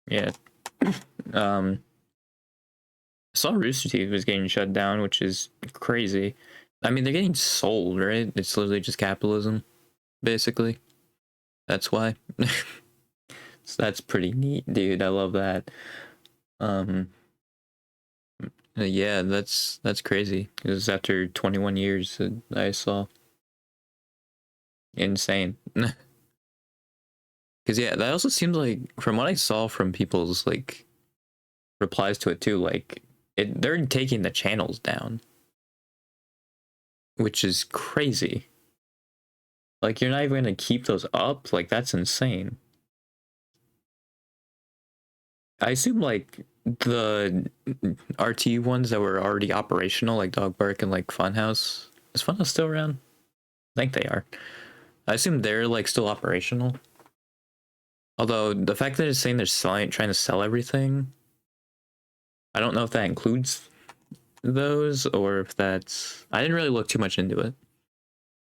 Yeah. I saw Rooster Teeth was getting shut down, which is crazy. I mean, they're getting sold, right? It's literally just capitalism, basically. That's why. So that's pretty neat, dude. I love that. Um, yeah, that's crazy. It was after 21 years that I saw. Insane. Because yeah, that also seems like from what I saw from people's like replies to it too, like they're taking the channels down, which is crazy. Like you're not even gonna keep those up. Like that's insane. I assume like the RT ones that were already operational, like Dog Bark and like Funhouse. Is Funhouse still around? I think they are. I assume they're like still operational. Although the fact that it's saying they're trying to sell everything, I don't know if that includes those or if that's. I didn't really look too much into it.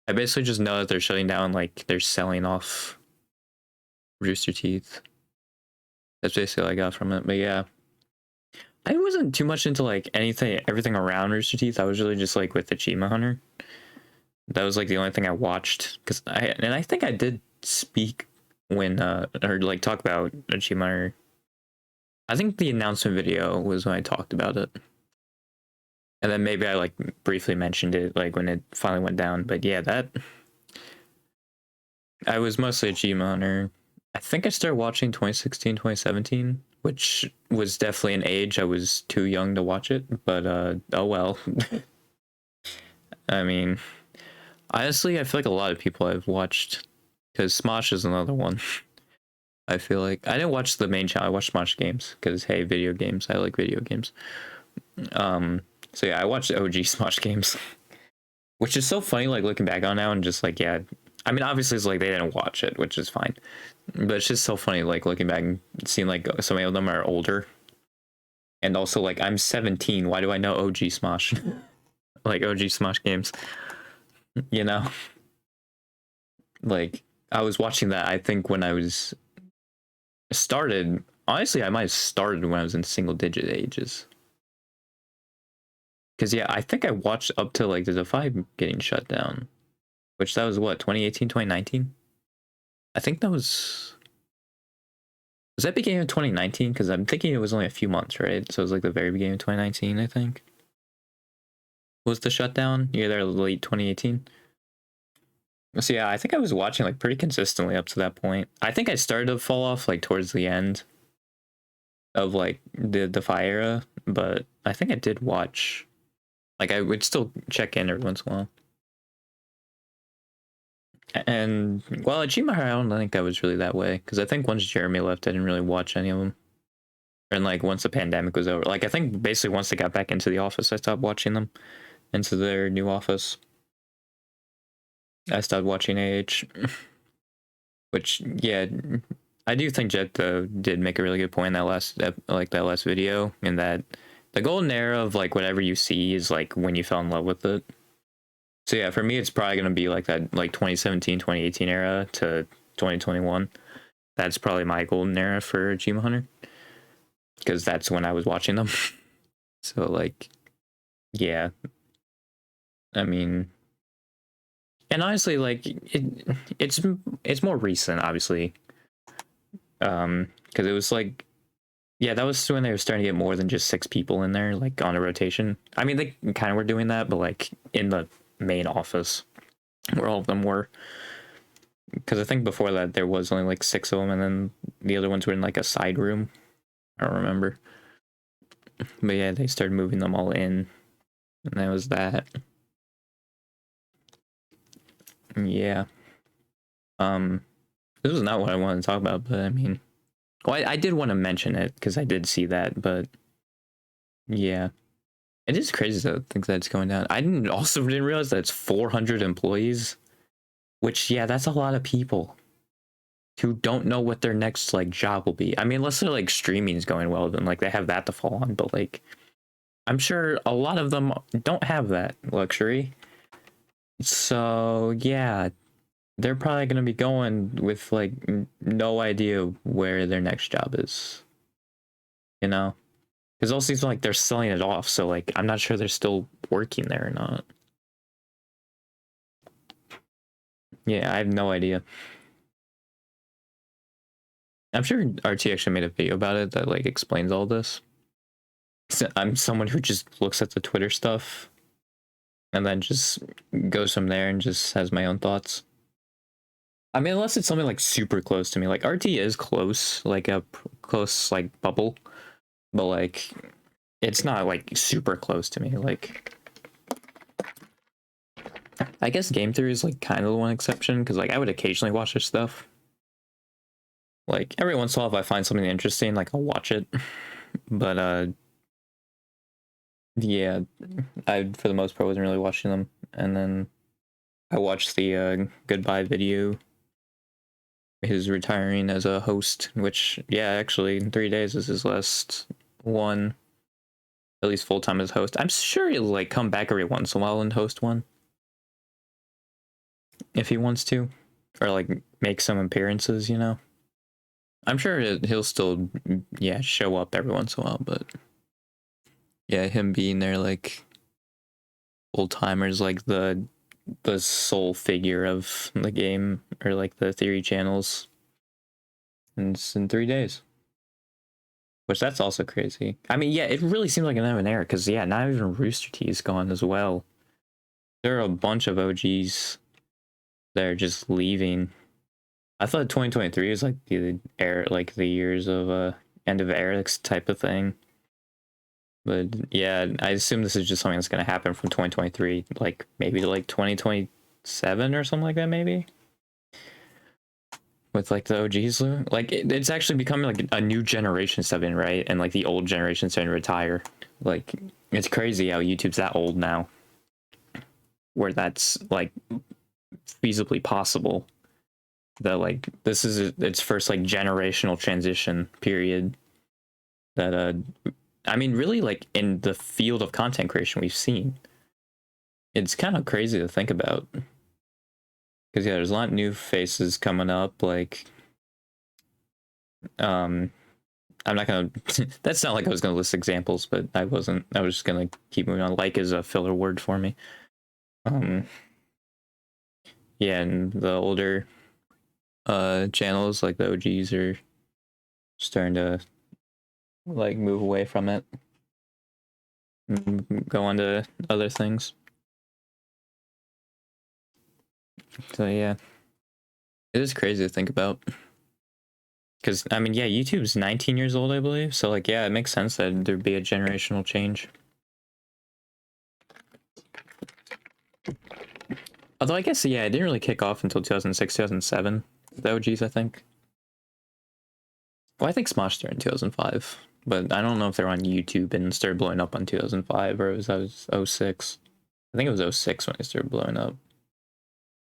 I basically just know that they're shutting down, like they're selling off Rooster Teeth. That's basically all I got from it. But yeah, I wasn't too much into like everything around Rooster Teeth. I was really just like with Achievement Hunter. That was like the only thing I watched because I think I did speak when or like talk about Achievement Hunter. I think the announcement video was when I talked about it, and then maybe I like briefly mentioned it like when it finally went down. But yeah, that I was mostly Achievement Hunter. I think I started watching 2016, 2017, which was definitely an age I was too young to watch it, but oh well. I mean, honestly, I feel like a lot of people I've watched, because Smosh is another one. I feel like I didn't watch the main channel. I watched Smosh games because hey, video games. I like video games. So yeah, I watched OG Smosh games, which is so funny. Like looking back on now and just like yeah, I mean obviously it's like they didn't watch it, which is fine, but it's just so funny. Like looking back and seeing like so many of them are older, and also like I'm 17. Why do I know OG Smosh? Like OG Smosh games, you know? Like I was watching that. I think when I was started, honestly, I might have started when I was in single digit ages. Because yeah, I think I watched up to like the Defy getting shut down, which that was what 2018, 2019. I think that was that beginning of 2019? Because I'm thinking it was only a few months, right? So it was like the very beginning of 2019, I think. Was the shutdown? Yeah, there late 2018. So yeah, I think I was watching like pretty consistently up to that point. I think I started to fall off like towards the end of like the Defy era, but I think I did watch. Like I would still check in every once in a while. And well, at Gmail, I don't think I was really that way because I think once Jeremy left, I didn't really watch any of them. And like once the pandemic was over, like I think basically once they got back into the office, I stopped watching them into their new office. I stopped watching AH, which yeah, I do think Jet though did make a really good point in that last video, in that the golden era of like whatever you see is like when you fell in love with it. So yeah, for me, it's probably gonna be like that, like 2017, 2018 era to 2021. That's probably my golden era for Achievement Hunter because that's when I was watching them. So like, yeah, I mean, and honestly, like it's more recent, obviously, because it was like, yeah, that was when they were starting to get more than just 6 people in there, like on a rotation. I mean, they kind of were doing that, but like in the main office where all of them were. Because I think before that there was only like 6 of them, and then the other ones were in like a side room. I don't remember, but yeah, they started moving them all in, and that was that. Yeah. This was not what I wanted to talk about, but I mean, well, I did want to mention it because I did see that, but yeah, it is crazy to think that it's going down. I didn't realize that it's 400 employees, which yeah, that's a lot of people who don't know what their next like job will be. I mean, unless they're like streaming is going well, then like they have that to fall on, but like I'm sure a lot of them don't have that luxury. So yeah, they're probably going to be going with like no idea where their next job is. you know, because it all seems like they're selling it off. So like, I'm not sure they're still working there or not. Yeah, I have no idea. I'm sure RT actually made a video about it that like explains all this. So I'm someone who just looks at the Twitter stuff and then just goes from there and just has my own thoughts. I mean, unless it's something like super close to me, like RT is close, like a close like bubble, but like it's not like super close to me. Like I guess game theory is like kind of the one exception because like I would occasionally watch their stuff. Like every once in a while, if I find something interesting, like I'll watch it. But yeah, I for the most part wasn't really watching them. And then I watched the goodbye video. His retiring as a host, which yeah, actually in 3 days is his last one, at least full time as host. I'm sure he'll like come back every once in a while and host one if he wants to, or like make some appearances. You know, I'm sure he'll still yeah show up every once in a while, but yeah, him being there like old timers, like the sole figure of the game or like the theory channels, and it's in 3 days. Which that's also crazy. I mean, yeah, it really seems like an era because yeah, not even Rooster Teeth is gone as well. There are a bunch of OGs that are just leaving. I thought 2023 was like the era, like the years of end of era type of thing. But yeah, I assume this is just something that's gonna happen from 2023, like maybe to like 2027 or something like that, maybe. With like the OGs, like it's actually becoming like a new generation stepping right, and like the old generation starting to retire. Like it's crazy how YouTube's that old now, where that's like feasibly possible. That like this is its first like generational transition period. That I mean, really like in the field of content creation we've seen, it's kind of crazy to think about. Because yeah, there's a lot of new faces coming up, like I'm not gonna that's not like I was gonna list examples, but I wasn't. I was just gonna keep moving on. Like is a filler word for me. um yeah, and the older channels like the OGs are starting to like move away from it and go on to other things. So yeah, it is crazy to think about. Because I mean, yeah, YouTube's 19 years old, I believe. So like, yeah, it makes sense that there'd be a generational change. Although I guess yeah, it didn't really kick off until 2006, 2007. The OGs, I think. Well, I think Smosh started in 2005, but I don't know if they're on YouTube and started blowing up on 2005 or it was 06. I think it was 06 when they started blowing up.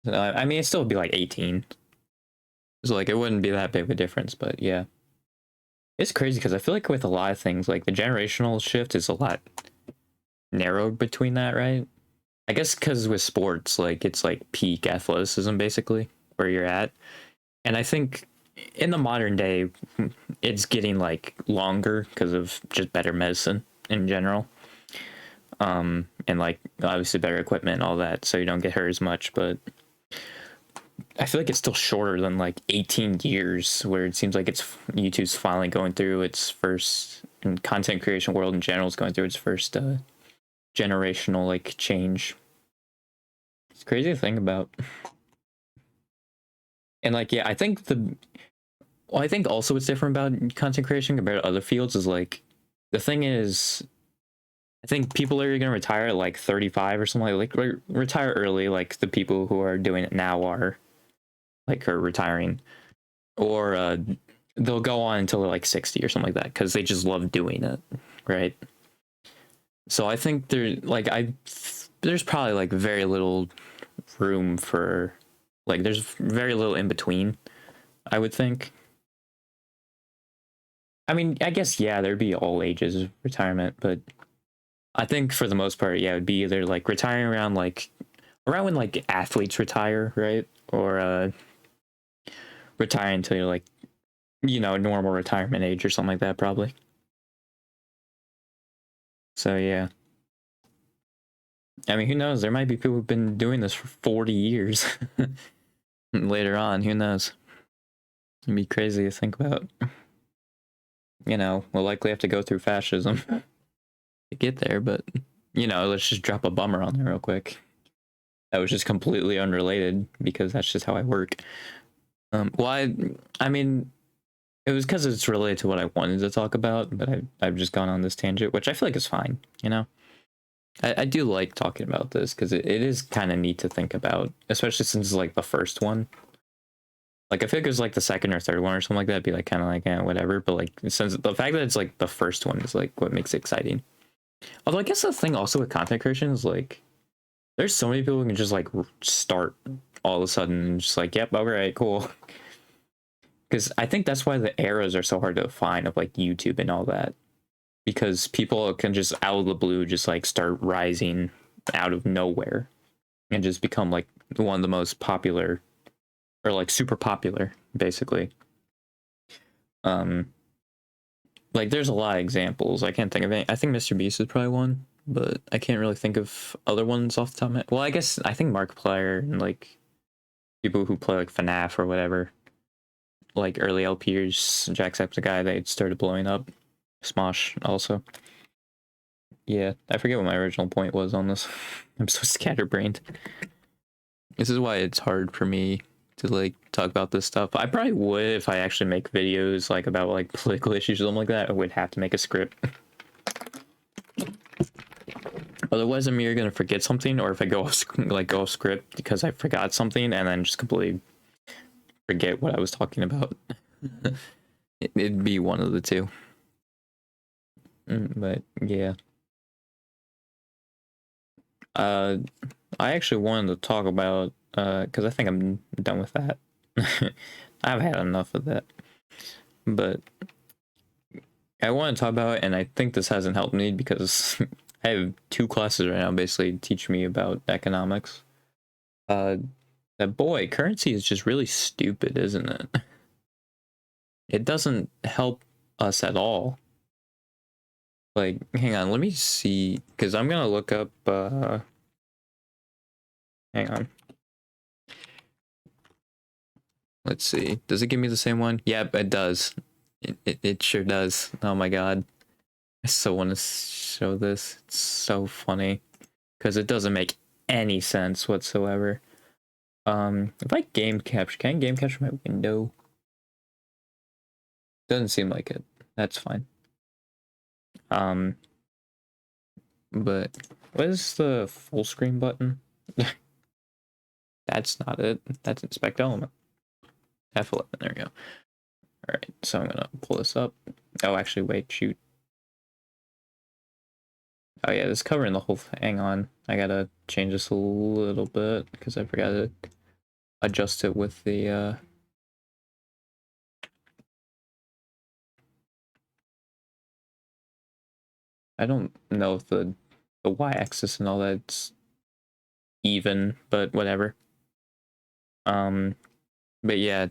I mean, it still would be like 18. So like, it wouldn't be that big of a difference, but yeah. It's crazy because I feel like with a lot of things, like the generational shift is a lot narrowed between that, right? I guess because with sports, like it's like peak athleticism basically where you're at, and I think in the modern day, it's getting like longer because of just better medicine in general, and like obviously better equipment and all that, so you don't get hurt as much. But I feel like it's still shorter than like 18 years, where it seems like it's YouTube's finally going through its first, and content creation world in general is going through its first generational like change. It's crazy to think about. And like, yeah, I think I think also what's different about content creation compared to other fields is like, the thing is, I think people are gonna retire at like 35 or something, like retire early. Like the people who are doing it now are retiring, or they'll go on until they're like 60 or something like that because they just love doing it, right? So I think there's probably like very little room for, like there's very little in between, I would think. I mean, I guess yeah, there'd be all ages of retirement, but I think for the most part, yeah, it'd be either like retiring around when like athletes retire, right? Or retire until you're like, normal retirement age or something like that, probably. So yeah. I mean, who knows? There might be people who've been doing this for 40 years. Later on, who knows? It'd be crazy to think about. You know, we'll likely have to go through fascism to get there, but you know, let's just drop a bummer on there real quick. That was just completely unrelated because that's just how I work. Well, I mean, it was because it's related to what I wanted to talk about, but I've just gone on this tangent, which I feel like is fine. You know, I do like talking about this because it is kind of neat to think about, especially since it's like the first one. Like, if it was like the second or third one or something like that, it'd be like kind of like, whatever. But like, since the fact that it's like the first one is like what makes it exciting. Although I guess the thing also with content creation is like, there's so many people who can just like start all of a sudden and just like, yep, all right, cool. Because I think that's why the eras are so hard to define of like YouTube and all that. Because people can just out of the blue just like start rising out of nowhere and just become like one of the most popular or like super popular, basically. Like there's a lot of examples. I can't think of any. I think Mr. Beast is probably one, but I can't really think of other ones off the top of my head. Well, I guess I think Markiplier and like people who play like FNAF or whatever, like early LPers, Jacksepticeye, they started blowing up. Smosh also. Yeah, I forget what my original point was on this. I'm so scatterbrained. This is why it's hard for me to like talk about this stuff. I probably would if I actually make videos like about like political issues or something like that. I would have to make a script. Otherwise, I'm either gonna forget something, or if I go off script because I forgot something and then just completely forget what I was talking about. It'd be one of the two. But yeah. I actually wanted to talk about because I think I'm done with that. I've had enough of that. But I want to talk about it, and I think this hasn't helped me because I have 2 classes right now basically teach me about economics. That boy, currency is just really stupid, isn't it? It doesn't help us at all. Like, hang on, let me see, because I'm gonna look up, hang on. Let's see, does it give me the same one? Yep, it does. It sure does. Oh my god. I so want to show this. It's so funny. Because it doesn't make any sense whatsoever. If I game capture, can I game capture my window? Doesn't seem like it. That's fine. But what is the full screen button? That's not it. That's inspect element. F11, there we go. Alright, so I'm gonna pull this up. Oh, actually, wait, shoot. Oh yeah, this is covering the whole thing. Hang on. I gotta change this a little bit because I forgot to adjust it with the I don't know if the y-axis and all that's even, but whatever. But yeah,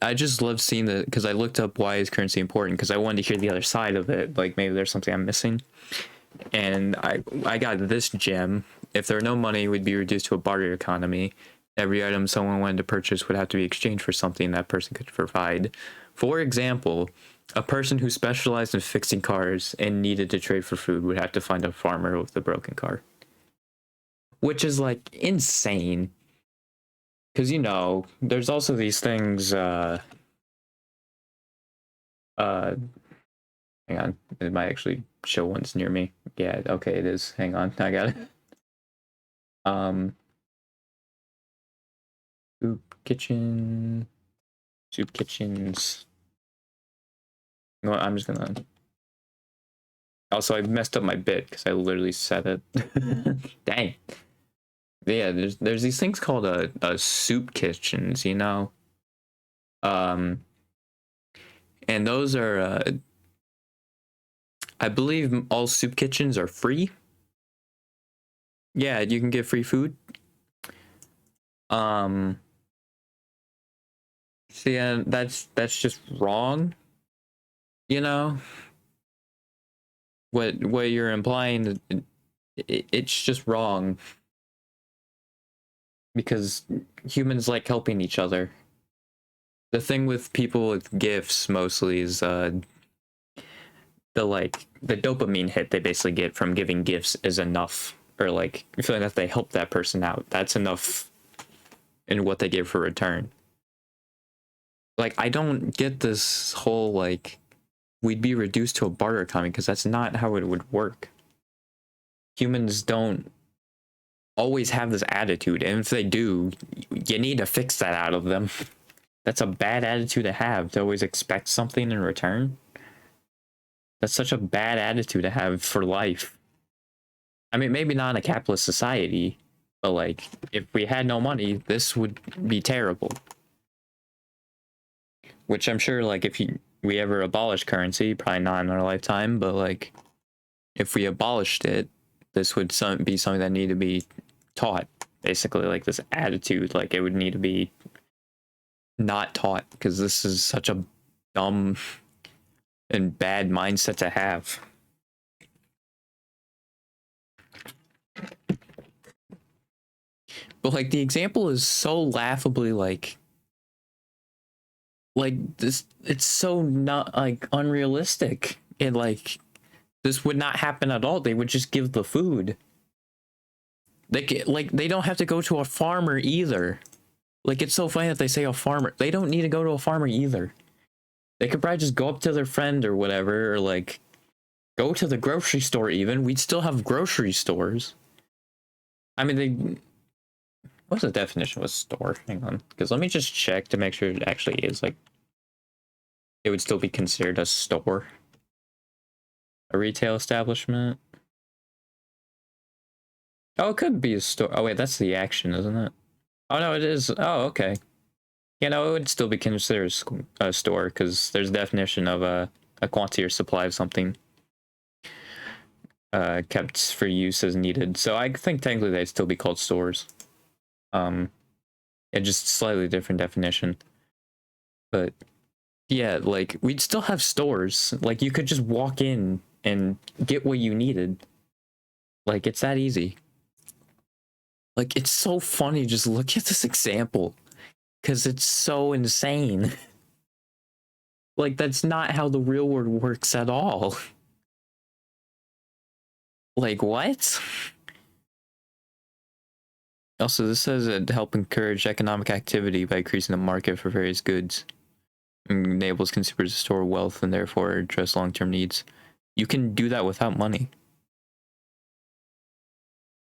I just love seeing the, because I looked up why is currency important because I wanted to hear the other side of it. Like maybe there's something I'm missing, and I got this gem. If there were no money, we'd be reduced to a barter economy. Every item someone wanted to purchase would have to be exchanged for something that person could provide. For example, a person who specialized in fixing cars and needed to trade for food would have to find a farmer with a broken car. Which is like insane. Because, you know, there's also these things, hang on, it might actually show ones near me. Yeah, okay, it is. Hang on, I got it. Soup kitchen, soup kitchens. You know what, I'm just gonna. Also, I messed up my bit because I literally said it. Dang. But yeah, there's these things called a soup kitchens, you know. And those are I believe all soup kitchens are free. Yeah, you can get free food. So yeah, that's just wrong. You know, what you're implying, it's just wrong, because humans like helping each other. The thing with people with gifts mostly is the dopamine hit they basically get from giving gifts is enough, or like feeling that they help that person out. That's enough in what they give for return. Like, I don't get this whole like we'd be reduced to a barter economy, because that's not how it would work. Humans don't always have this attitude, and if they do, you need to fix that out of them. That's a bad attitude to have, to always expect something in return. That's such a bad attitude to have for life. I mean, maybe not in a capitalist society, but like, if we had no money, this would be terrible. Which I'm sure, like, if we ever abolish currency, probably not in our lifetime, but like, if we abolished it, this would be something that needed to be taught. Basically, like, this attitude, like, it would need to be not taught, because this is such a dumb and bad mindset to have. But like, the example is so laughably like this, it's so not like unrealistic. And like, this would not happen at all. They would just give the food. They don't have to go to a farmer either. Like, it's so funny that they say a farmer. They don't need to go to a farmer either. They could probably just go up to their friend or whatever, or like go to the grocery store even. We'd still have grocery stores. I mean, what's the definition of a store? Hang on, because let me just check to make sure it actually is like, it would still be considered a store. A retail establishment. Oh, it could be a store. Oh wait, that's the action, isn't it? Oh no, it is. Oh, okay. You know, it would still be considered a store, because there's a definition of a quantity or supply of something kept for use as needed. So I think technically they'd still be called stores. It's just slightly different definition. But yeah, like, we'd still have stores. Like, you could just walk in and get what you needed. Like, it's that easy. Like, it's so funny. Just look at this example, because it's so insane. Like, that's not how the real world works at all. Like, what? Also, this says it help encourage economic activity by increasing the market for various goods. And enables consumers to store wealth and therefore address long-term needs. You can do that without money.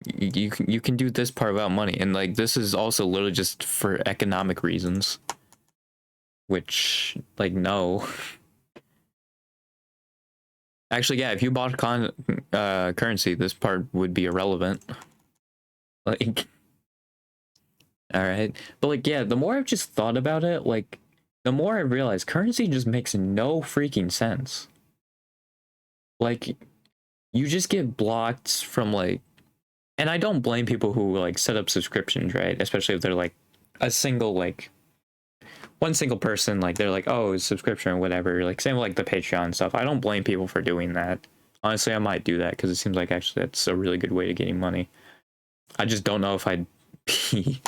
You can do this part without money, and like, this is also literally just for economic reasons. Which, like, no. Actually, yeah, if you bought currency, this part would be irrelevant. Like, all right, but like, yeah, the more I've just thought about it, like, the more I realize currency just makes no freaking sense. Like, you just get blocked from like, and I don't blame people who like set up subscriptions, right? Especially if they're like a single, like, one single person, like, they're like, oh, subscription or whatever. Like, same with like the Patreon stuff. I don't blame people for doing that. Honestly, I might do that, because it seems like actually that's a really good way to getting money. I just don't know if I'd be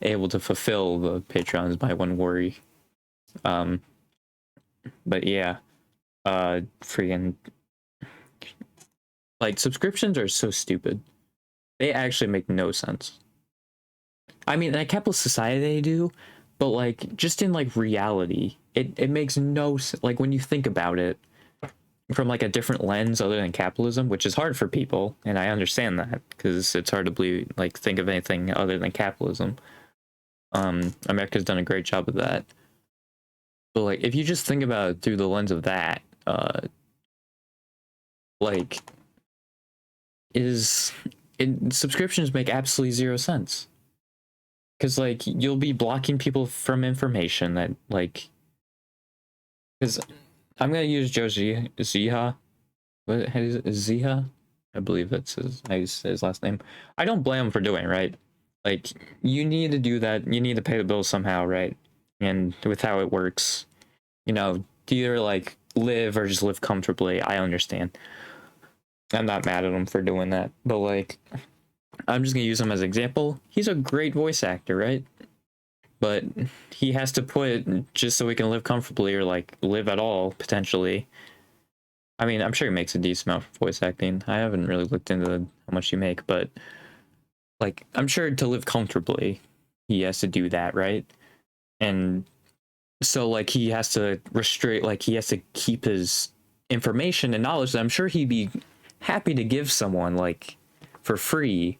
able to fulfill the Patreons, my one worry. But yeah, freaking, like, subscriptions are so stupid. They actually make no sense. I mean, in a capitalist society they do, but like, just in like reality, it makes no sense. Like, when you think about it from like a different lens other than capitalism, which is hard for people, and I understand that, because it's hard to believe, like, think of anything other than capitalism. America's done a great job of that. But like, if you just think about it through the lens of that, like, subscriptions make absolutely zero sense. Because like, you'll be blocking people from information that, like, because I'm gonna use Joe Ziha. What is it? Ziha? I believe that's his last name. I don't blame him for doing it, right. Like, you need to do that. You need to pay the bills somehow, right? And with how it works, you know, to either like live or just live comfortably. I understand. I'm not mad at him for doing that, but like, I'm just gonna use him as an example. He's a great voice actor, right? But he has to put just so he can live comfortably or like live at all potentially. I mean, I'm sure he makes a decent amount for voice acting. I haven't really looked into how much you make, but like, I'm sure to live comfortably, he has to do that, right? And so like he has to restrict, like he has to keep his information and knowledge that I'm sure he'd be happy to give someone like for free,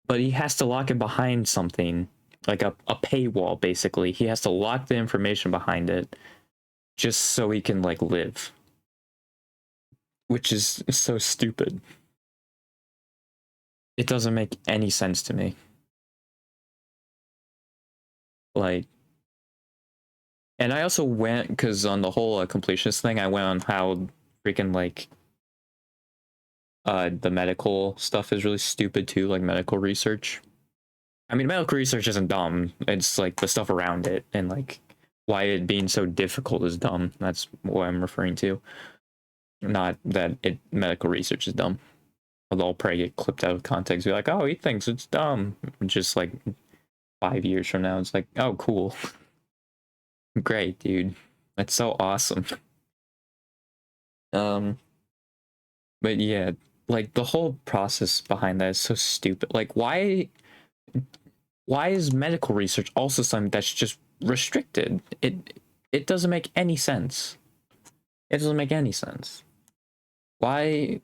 but he has to lock it behind something like a paywall. Basically, he has to lock the information behind it just so he can like live, which is so stupid. It doesn't make any sense to me. Like, and I also went because on the whole completionist thing, I went on how freaking like the medical stuff is really stupid too, like medical research. I mean, medical research isn't dumb. It's like the stuff around it and like why it being so difficult is dumb. That's what I'm referring to. Not that medical research is dumb. Although I'll probably get clipped out of context. Be like, oh, he thinks it's dumb. Just like 5 years from now, it's like, oh, cool. Great, dude. That's so awesome. But yeah, like the whole process behind that is so stupid. Like, why is medical research also something that's just restricted? It doesn't make any sense. It doesn't make any sense. Why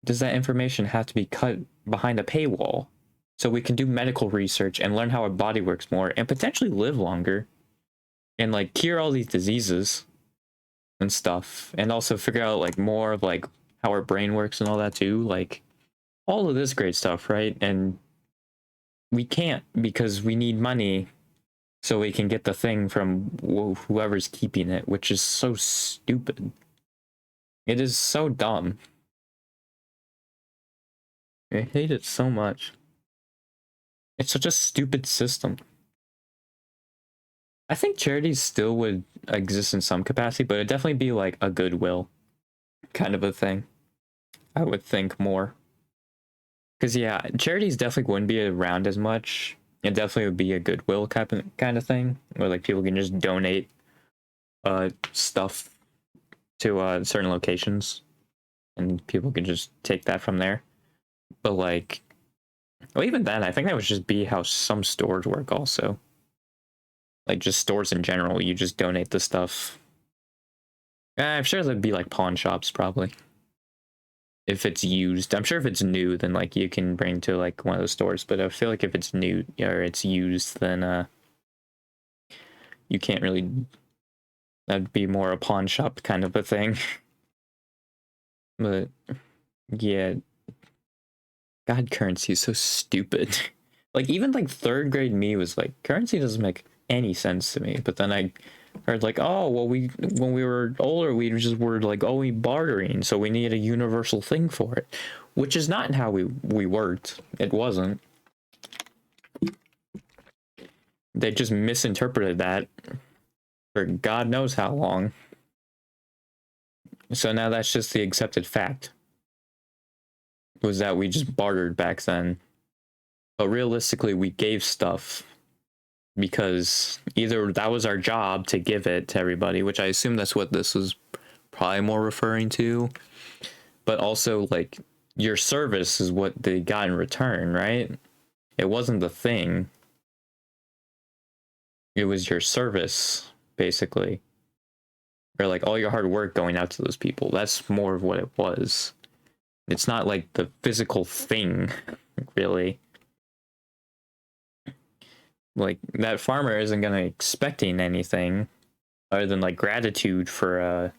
does that information have to be cut behind a paywall so we can do medical research and learn how our body works more and potentially live longer and like cure all these diseases and stuff, and also figure out like more of like how our brain works and all that too, like all of this great stuff, right? And we can't because we need money so we can get the thing from whoever's keeping it, which is so stupid. It is so dumb. I hate it so much. It's such a stupid system. I think charities still would exist in some capacity, but it'd definitely be like a goodwill kind of a thing. I would think more. Because yeah, charities definitely wouldn't be around as much. It definitely would be a goodwill kind of thing, where like people can just donate stuff to certain locations, and people can just take that from there. But like, well, even then, I think that would just be how some stores work. Also, like just stores in general, you just donate the stuff. I'm sure there'd be like pawn shops probably. If it's used, I'm sure if it's new, then like you can bring to like one of those stores. But I feel like if it's new or it's used, then you can't really. That'd be more a pawn shop kind of a thing. But yeah, God, currency is so stupid. Like even like third grade me was like, currency doesn't make any sense to me. But then I heard like, oh well, when we were older, we just were like, oh, we bartering, so we need a universal thing for it, which is not how we worked. It wasn't. They just misinterpreted that for God knows how long. So now that's just the accepted fact. Was that we just bartered back then. But realistically, we gave stuff because either that was our job to give it to everybody, which I assume that's what this was probably more referring to. But also, like, your service is what they got in return, right? It wasn't the thing. It was your service, basically. Or, like, all your hard work going out to those people. That's more of what it was. It's not, like, the physical thing, really. Like, that farmer isn't gonna expecting anything other than, like, gratitude for,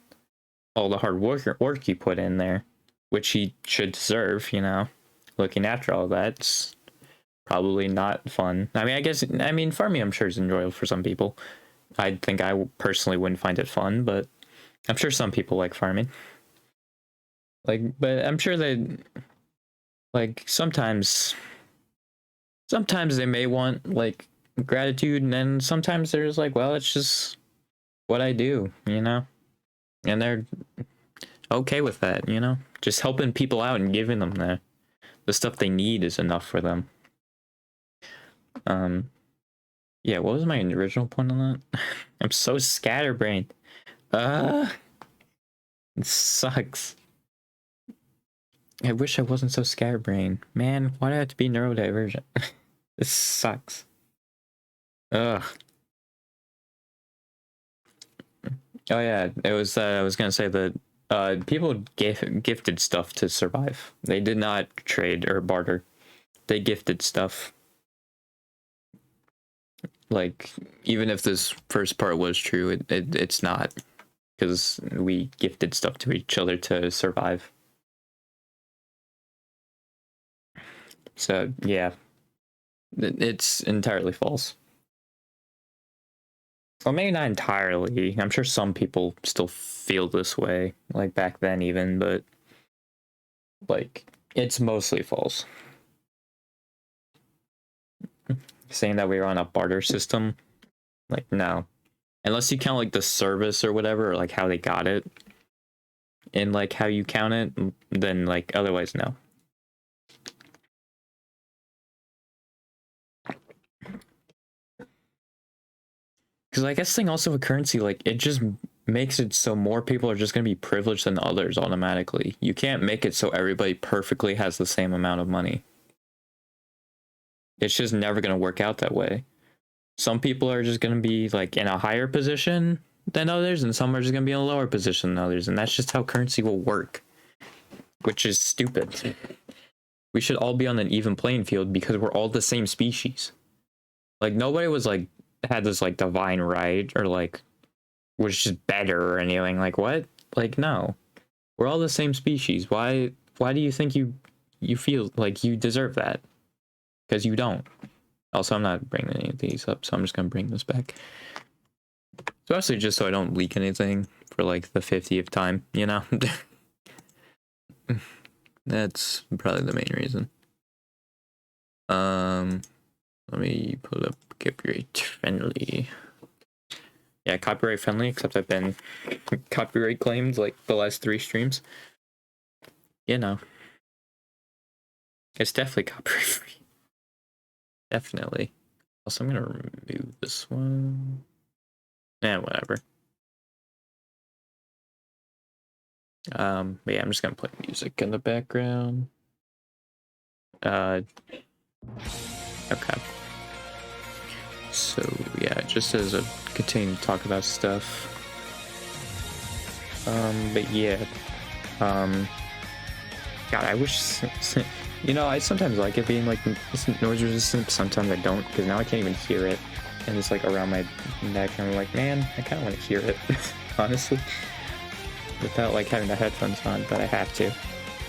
all the hard work you put in there, which he should deserve, you know? Looking after all that's probably not fun. I mean, farming, I'm sure is enjoyable for some people. I think I personally wouldn't find it fun, but I'm sure some people like farming. Like, but I'm sure that, like, sometimes they may want, like, gratitude, and then sometimes there's like, well, it's just what I do, you know? And they're, okay with that, you know? Just helping people out and giving them the stuff they need is enough for them. Yeah, what was my original point on that? I'm so scatterbrained. It sucks. I wish I wasn't so scatterbrained. Man, why do I have to be neurodivergent? This sucks. Ugh. Oh yeah, it was. I was gonna say that people gifted stuff to survive. They did not trade or barter. They gifted stuff. Like, even if this first part was true, it's not, because we gifted stuff to each other to survive. So yeah, it's entirely false. Well, maybe not entirely. I'm sure some people still feel this way, like back then even, but like it's mostly false. Saying that we were on a barter system, like no. Unless you count like the service or whatever, or like how they got it, and like how you count it, then like otherwise no. Because I guess thing also with currency, like it just makes it so more people are just going to be privileged than others automatically. You can't make it so everybody perfectly has the same amount of money. It's just never going to work out that way. Some people are just going to be like in a higher position than others, and some are just going to be in a lower position than others, and that's just how currency will work, which is stupid. We should all be on an even playing field because we're all the same species. Like nobody was like had this like divine right or like was just better or anything. Like what? Like no, we're all the same species. Why do you think you feel like you deserve that? Because you don't. Also, I'm not bringing any of these up, so I'm just gonna bring this back, especially just so I don't leak anything for like the 50th time, you know. That's probably the main reason. Let me pull up copyright friendly. Yeah, copyright friendly, except I've been copyright claimed like the last 3 streams. You know. It's definitely copyright free. Definitely. Also, I'm gonna remove this one. Whatever. But yeah, I'm just gonna play music in the background. Okay. So yeah, just as a continue to talk about stuff. But yeah. God, I wish. You know, I sometimes like it being like noise resistant. Sometimes I don't, because now I can't even hear it, and it's like around my neck. And I'm like, man, I kind of want to hear it, honestly, without like having the headphones on, but I have to.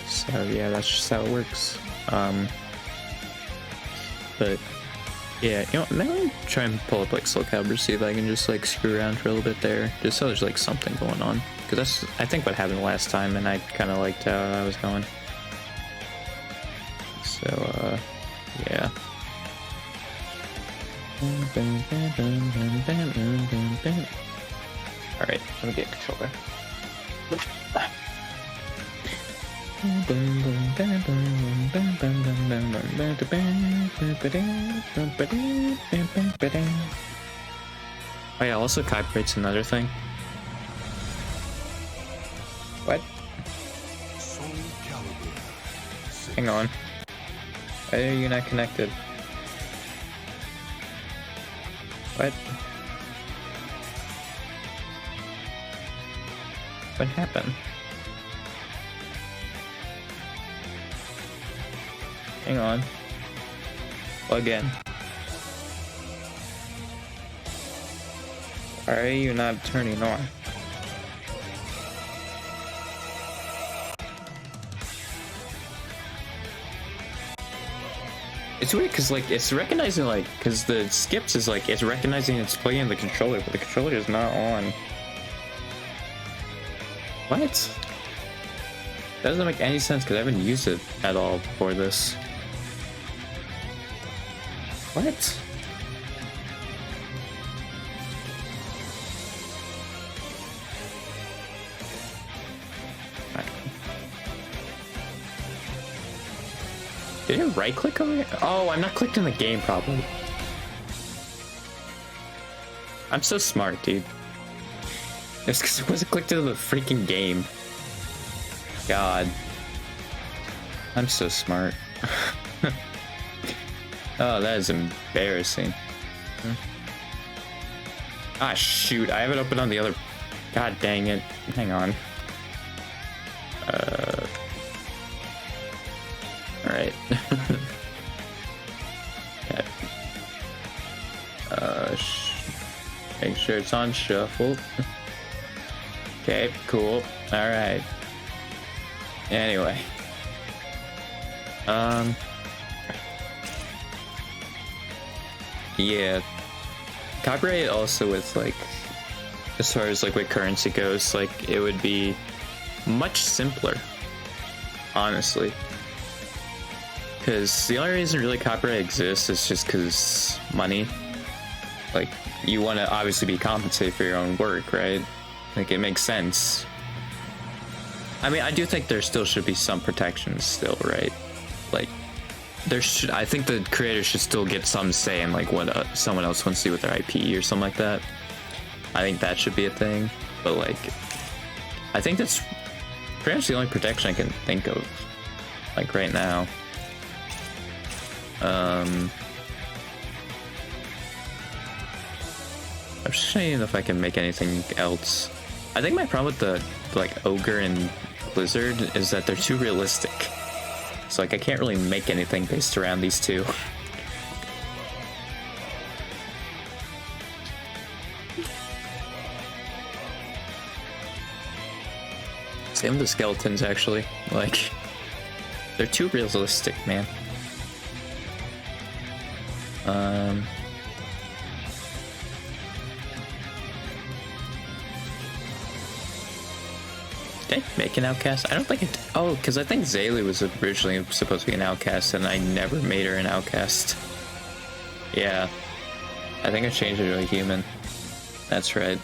So yeah, that's just how it works. But yeah, you know, maybe try and pull up like Soulcalibur, see if I can just like screw around for a little bit there, just so there's like something going on. Because that's, I think, what happened last time, and I kind of liked how I was going. So, yeah. Alright, let me get a controller. Oh yeah, also copyright's another thing. What? Hang on. Why are you not connected? What? What happened? Hang on. Plug in. Why are you not turning on? It's weird because like it's recognizing like because the skips is like it's recognizing it's playing the controller, but the controller is not on. What? That doesn't make any sense because I haven't used it at all before this. What? Did it right click over here? Oh, I'm not clicked in the game properly. I'm so smart, dude. It's because it wasn't clicked into the freaking game. God. I'm so smart. Oh, that is embarrassing. Ah, shoot. I have it open on the other... God dang it. Hang on. Alright. Okay. Make sure it's on shuffle. Okay, cool. Alright. Anyway. Yeah. Copyright also with, like, as far as, like, what currency goes, like, it would be much simpler, honestly. Because the only reason really copyright exists is just because money. Like, you want to obviously be compensated for your own work, right? Like, it makes sense. I mean, I do think there still should be some protections still, right? Like, there should, I think the creator should still get some say in, like, what someone else wants to do with their IP or something like that. I think that should be a thing. But, like, I think that's pretty much the only protection I can think of, like, right now. I'm just trying if I can make anything else. I think my problem with the, like, Ogre and Blizzard is that they're too realistic. So, like, I can't really make anything based around these two. Same with the skeletons, actually. Like, they're too realistic, man. Did I make an outcast? I don't think it. Oh, because I think Zaylee was originally supposed to be an outcast, and I never made her an outcast. Yeah. I think I changed her to a human. That's right.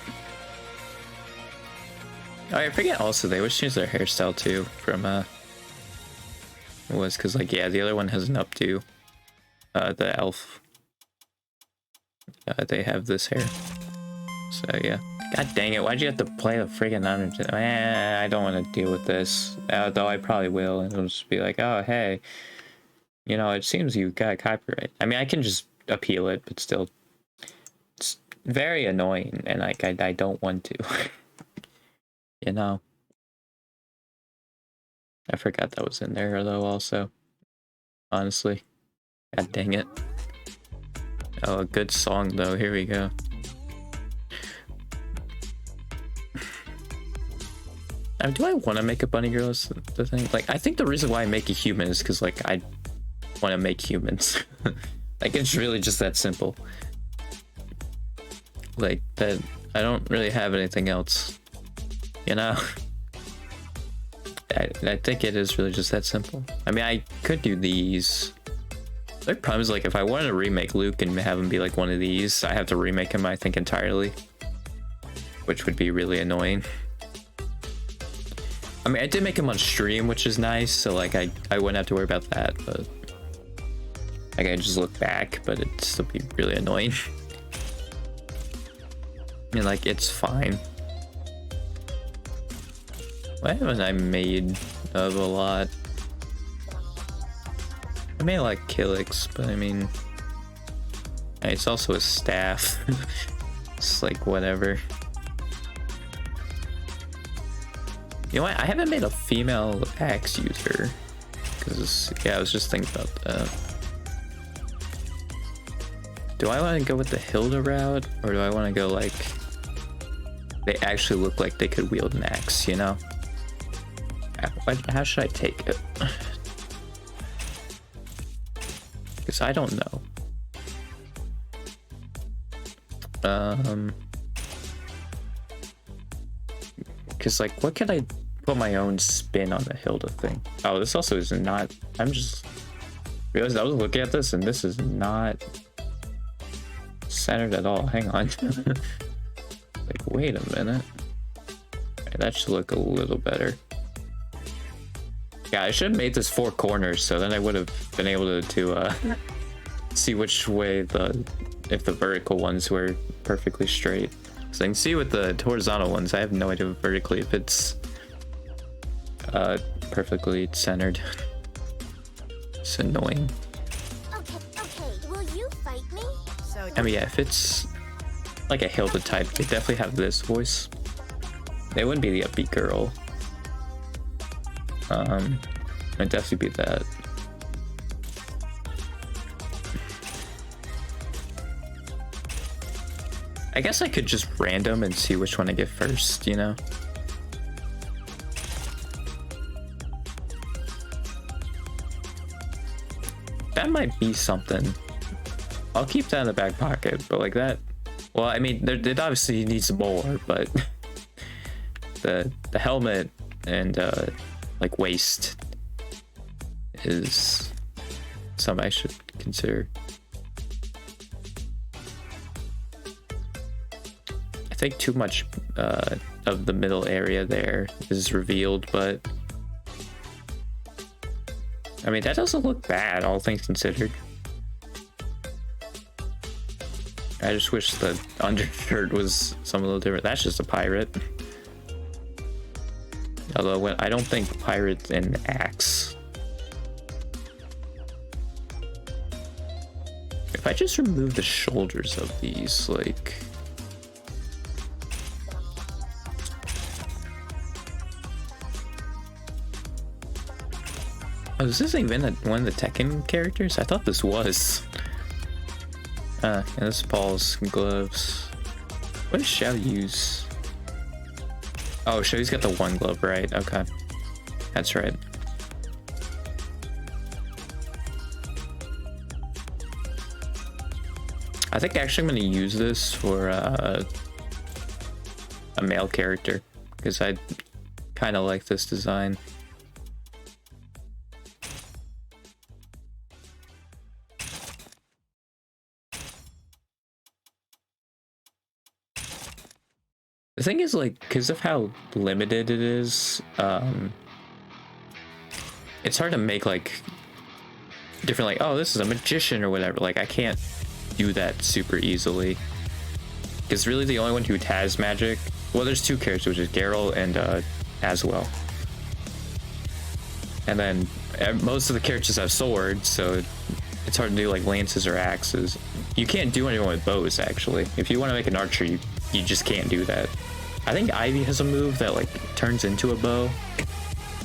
Oh, I forget also, they always change their hairstyle too from, it was because, like, yeah, the other one has an updo. The elf. They have this hair. So, yeah. God dang it, why'd you have to play the friggin' under? I don't want to deal with this. Though I probably will, and it'll just be like, oh, hey. You know, it seems you got copyright. I mean, I can just appeal it, but still. It's very annoying, and, like, I don't want to. You know. I forgot that was in there, though, also. Honestly. God dang it. Oh, a good song, though. Here we go. Do I want to make a bunny girl is the thing? Like, I think the reason why I make a human is because, like, I want to make humans. Like, it's really just that simple. Like, that I don't really have anything else. You know? I think it is really just that simple. I mean, I could do these. The problem is, like, if I wanted to remake Luke and have him be, like, one of these, I have to remake him, I think, entirely. Which would be really annoying. I mean, I did make him on stream, which is nice, so, like, I wouldn't have to worry about that, but... Like, I just look back, but it'd still be really annoying. I mean, like, it's fine. What haven't I made of a lot? I made, like, Killix, but, I mean... It's also a staff. It's, like, whatever. You know what? I haven't made a female axe user. Because, yeah, I was just thinking about that. Do I want to go with the Hilda route? Or do I want to go, like... They actually look like they could wield an axe, you know? How should I take it? Because I don't know. Because, like, what could I put my own spin on the Hilda thing? Oh, this also is not... I'm just... realized I was looking at this, and this is not centered at all. Hang on. Like, wait a minute. Okay, that should look a little better. Yeah, I should have made this 4 corners, so then I would have been able to see which way if the vertical ones were perfectly straight. So I can see with the horizontal ones, I have no idea vertically if it's perfectly centered. It's annoying. Okay, will you fight me? So I mean, yeah, if it's like a Hilda type, they definitely have this voice. They wouldn't be the upbeat girl. It'd definitely be that. I guess I could just random and see which one I get first, you know? That might be something. I'll keep that in the back pocket, but like that... Well, I mean, it obviously needs more, but... the helmet and, like, waist is something I should consider. I think too much of the middle area there is revealed, but I mean, that doesn't look bad, all things considered. I just wish the undershirt was some a little different. That's just a pirate. Although I don't think pirate and axe. If I just remove the shoulders of these, like... Oh, is this even one of the Tekken characters? I thought this was. And this is Paul's gloves. What does Xiao use? Oh, Xiao's got the one glove, right? Okay. That's right. I think actually I'm going to use this for a male character, because I kind of like this design. The thing is, like, because of how limited it is, it's hard to make, like, different, like, oh, this is a magician or whatever. Like, I can't do that super easily. Because really the only one who has magic, well, there's 2 characters, which is Geralt and Aswell. And then most of the characters have swords, so it's hard to do, like, lances or axes. You can't do anyone with bows, actually. If you want to make an archer, you just can't do that. I think Ivy has a move that, like, turns into a bow.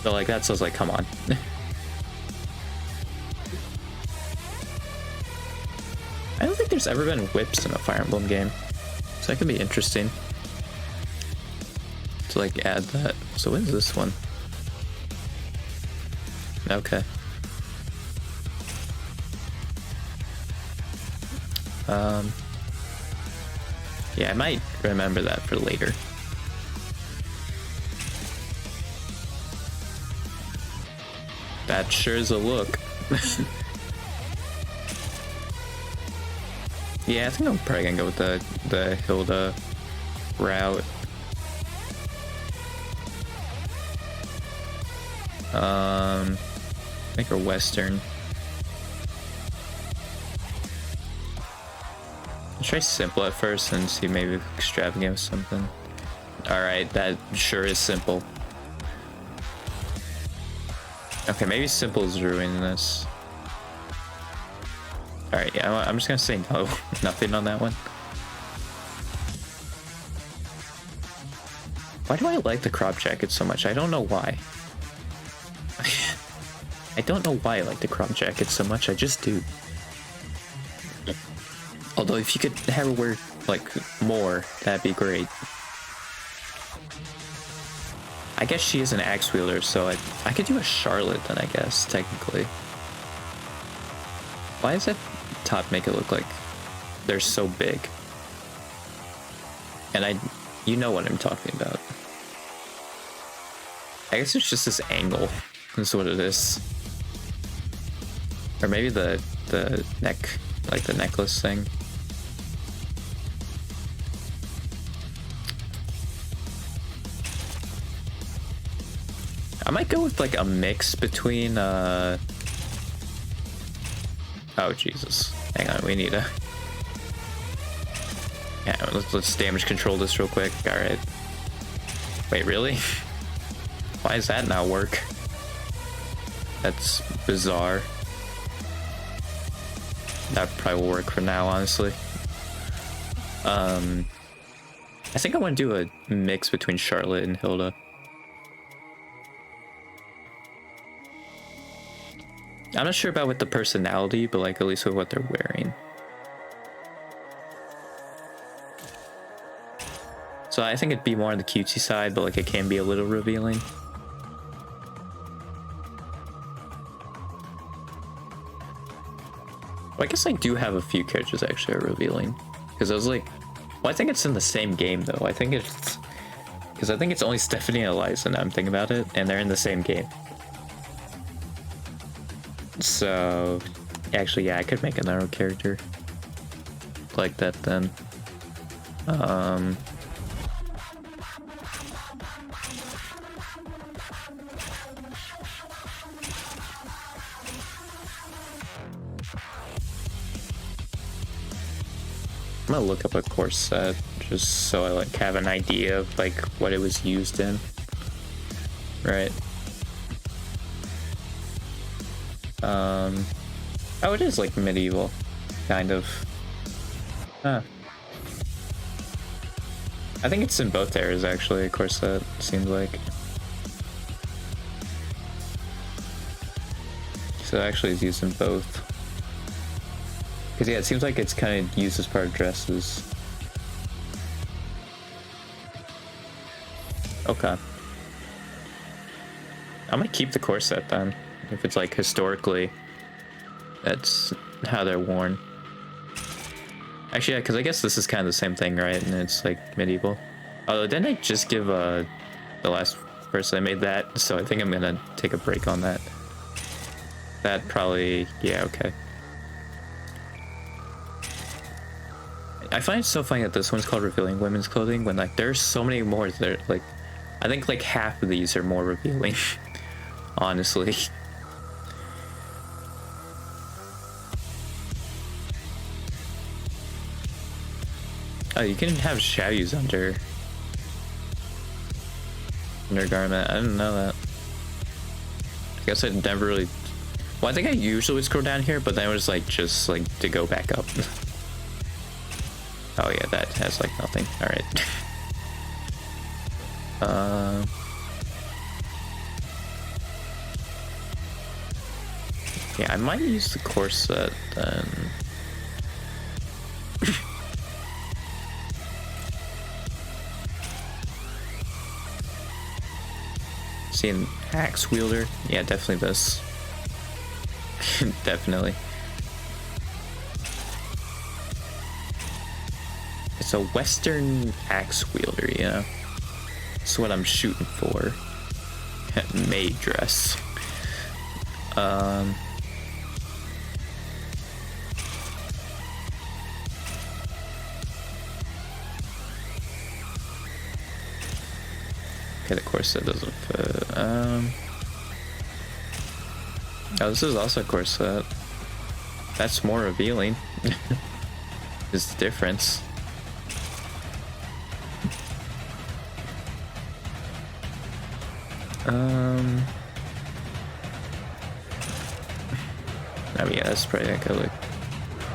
But, like, that's just like, come on. I don't think there's ever been whips in a Fire Emblem game. So that could be interesting. To, like, add that. So what is this one? Okay. Yeah, I might remember that for later. That sure is a look. Yeah, I think I'm probably gonna go with the Hilda route. Make her Western. I'll try simple at first and see maybe extravagant with something. Alright, that sure is simple. Okay, maybe simple is ruining this. Alright, yeah, I'm just gonna say no. Nothing on that one. Why do I like the crop jacket so much? I don't know why. I don't know why I like the crop jacket so much, I just do. Although if you could have her wear, like, more, that'd be great. I guess she is an axe wielder, so I could do a Charlotte then, I guess, technically. Why does that top make it look like they're so big? And you know what I'm talking about. I guess it's just this angle, is what it is. Or maybe the neck, like the necklace thing. I might go with like a mix between oh Jesus. Hang on, we need a yeah, let's damage control this real quick. Alright. Wait, really? Why does that not work? That's bizarre. That probably will work for now, honestly. I think I want to do a mix between Charlotte and Hilda. I'm not sure about with the personality, but like at least with what they're wearing. So I think it'd be more on the cutesy side, but like it can be a little revealing. Well, I guess I do have a few characters actually are revealing. Because I was like, well, I think it's in the same game though. I think it's because I think it's only Stephanie and Eliza now I'm thinking about it, and they're in the same game. So actually, yeah, I could make another character like that then. I'm gonna look up a course set just so I like have an idea of like what it was used in. Right. Oh, it is like medieval, kind of. Huh. I think it's in both eras actually, of course, that seems like. So it actually is used in both. Because yeah, it seems like it's kind of used as part of dresses. Okay. I'm gonna keep the corset then, if it's like historically, that's how they're worn. Actually, yeah, because I guess this is kind of the same thing, right? And it's like medieval. Although, didn't I just give the last person I made that? So I think I'm gonna take a break on that. That probably, yeah, okay. I find it so funny that this one's called Revealing Women's Clothing when like there's so many more that like, I think like half of these are more revealing, honestly. Oh, you can have shadows undergarment. I didn't know that. I guess I never really. Well, I think I usually scroll down here, but then it was like just like to go back up. Oh yeah, that has like nothing. All right. Yeah, I might use the corset then. See an axe wielder? Yeah, definitely this. Definitely. It's a Western axe wielder, yeah. That's what I'm shooting for. Maid dress. Okay, the corset doesn't fit. Oh, this is also a corset. That's more revealing. Is the difference. I mean, yeah, that's probably not gonna look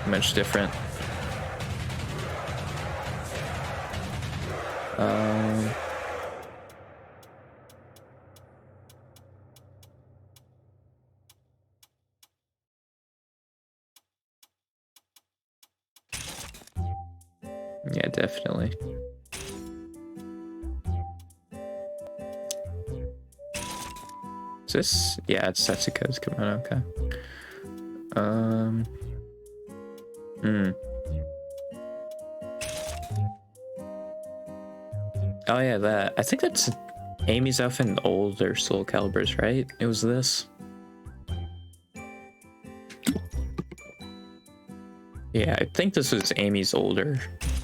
much different. Yeah, definitely. Is this? Yeah, it's Setsuka's kimono. Okay. Oh yeah, that. I think that's Amy's outfit in older Soulcaliburs, right? It was this. Yeah, I think this was Amy's older,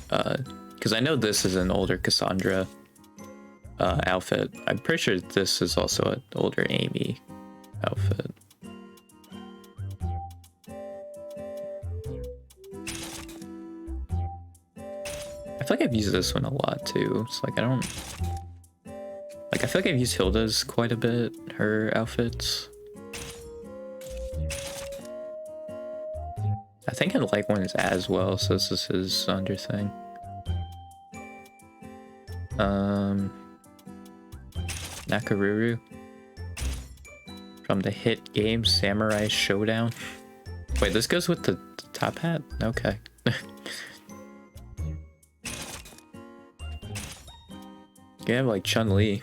because I know this is an older Cassandra outfit. I'm pretty sure this is also an older Amy outfit. I feel like I've used this one a lot too. It's like I don't like. I feel like I've used Hilda's quite a bit. Her outfits. I think I like one is as well. So this is his under thing. Nakaruru from the hit game Samurai Showdown. Wait, this goes with the top hat? Okay. You have like Chun-Li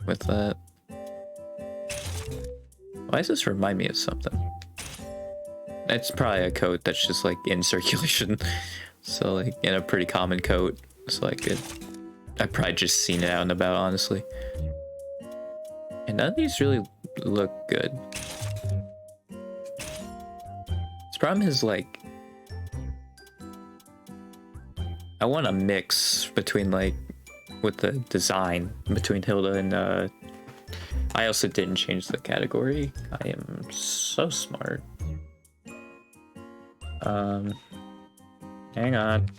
with that. Why does this remind me of something? It's probably a coat that's just like in circulation. So like in a pretty common coat. It's like I've probably just seen it out and about, honestly. And none of these really look good. This problem is like I want a mix between like with the design between Hilda and I also didn't change the category. I am so smart. Hang on.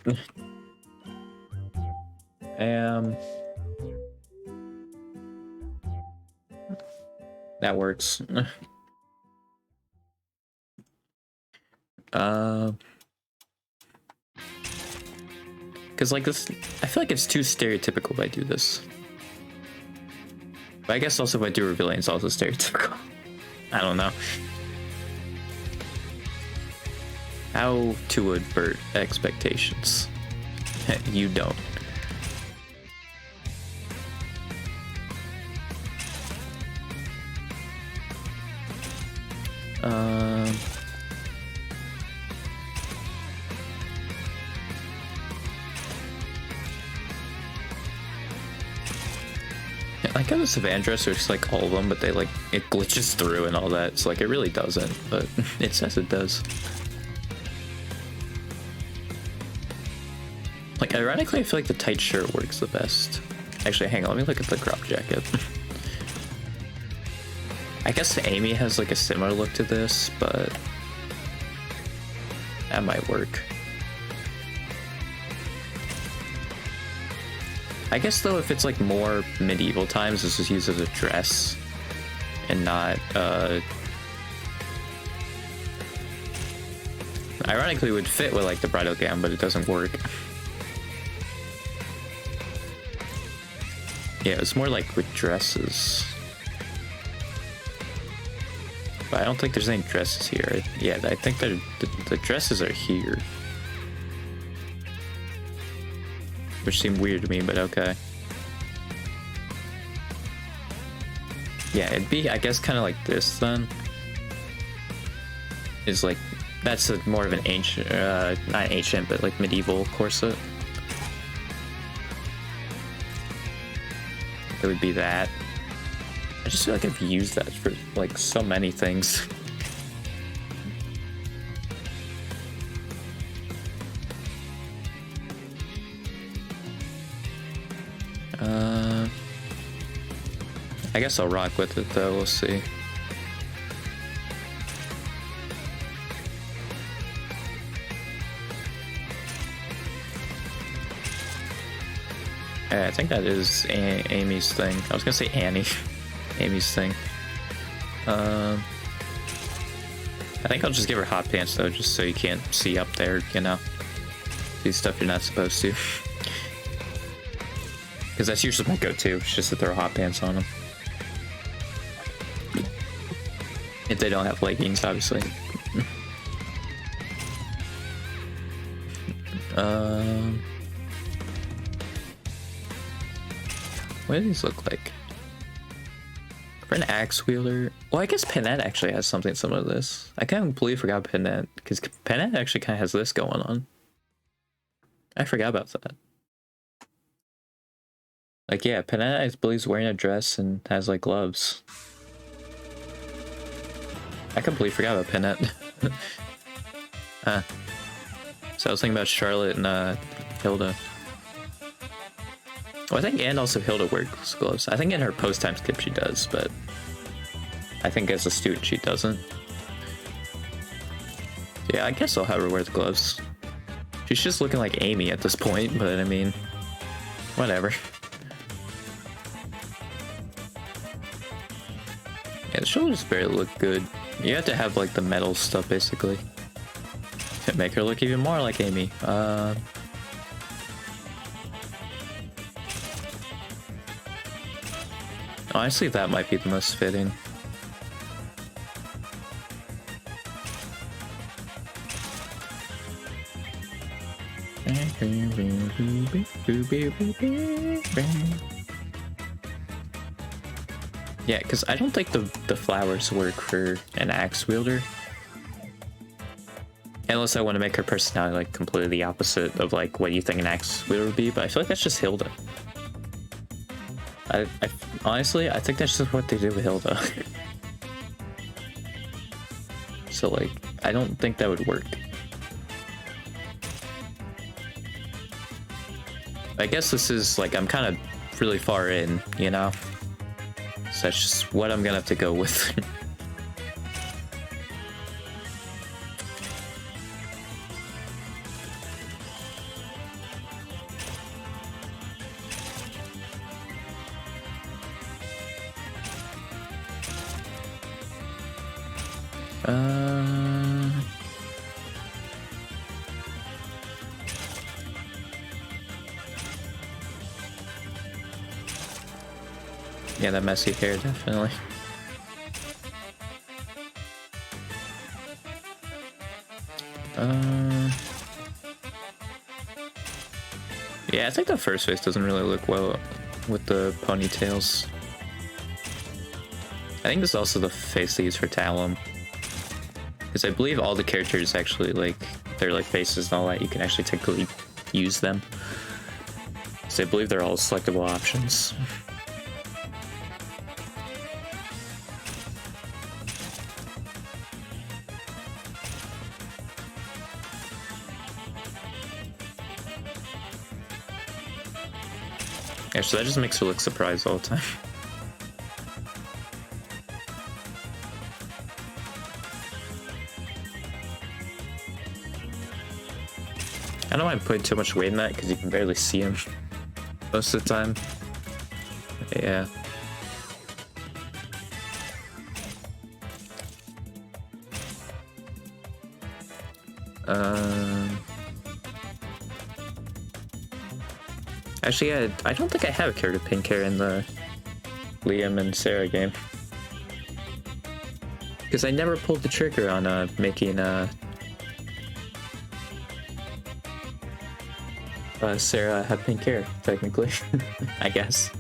That works. Because like this, I feel like it's too stereotypical if I do this. But I guess also if I do revealing, it's also stereotypical. I don't know. How to avert expectations. You don't. I like how the Savannah dress is like all of them, but they like it glitches through and all that. It's like it really doesn't, but it says it does. Like ironically, I feel like the tight shirt works the best. Actually, hang on, let me look at the crop jacket. I guess Amy has like a similar look to this, but that might work. I guess though, if it's like more medieval times, this is used as a dress and not ironically it would fit with like the bridal gown, but it doesn't work. Yeah, it's more like with dresses. But I don't think there's any dresses here. Yeah, I think the dresses are here. Which seemed weird to me, but okay. Yeah, it'd be, I guess, kind of like this then. Is like, that's more of an ancient, not ancient, but like medieval corset. It would be that. I just feel like I've used that for like so many things. I guess I'll rock with it though, we'll see. Yeah, I think that is Amy's thing. I was gonna say Annie. Amy's thing. I think I'll just give her hot pants though, just so you can't see up there, you know. Do stuff you're not supposed to. Because that's usually my go-to, just to throw hot pants on them. If they don't have leggings, obviously. What do these look like? For an axe wielder, well, I guess Panette actually has something similar to this. I kind of completely forgot Panette, because Panette actually kind of has this going on. I forgot about that. Like, yeah, Panette, I believe, is wearing a dress and has like gloves. I completely forgot about Panette. So I was thinking about Charlotte and Hilda. Well, I think and also Hilda wears gloves. I think in her post-time skip she does, but I think as a student she doesn't. Yeah, I guess I'll have her wear the gloves. She's just looking like Amy at this point, but I mean, whatever. Yeah, the shoulders barely look good. You have to have like the metal stuff basically to make her look even more like Amy. Honestly, that might be the most fitting. Yeah, because I don't think the flowers work for an axe wielder. Unless I want to make her personality like completely the opposite of like what you think an axe wielder would be, but I feel like that's just Hilda. I honestly, I think that's just what they did with Hilda. So like, I don't think that would work. I guess this is like, I'm kind of really far in, you know? So that's just what I'm gonna have to go with. Yeah, that messy hair, definitely. Yeah, I think the first face doesn't really look well with the ponytails. I think this is also the face they use for Talum. Because I believe all the characters actually, like, their like faces and all that, you can actually technically use them. So I believe they're all selectable options. Yeah, so that just makes her look surprised all the time. I don't mind putting too much weight in that because you can barely see him most of the time. Yeah. Actually, yeah, I don't think I have a character pink hair in the Liam and Sarah game. Because I never pulled the trigger on making Sarah have pink hair, technically. I guess.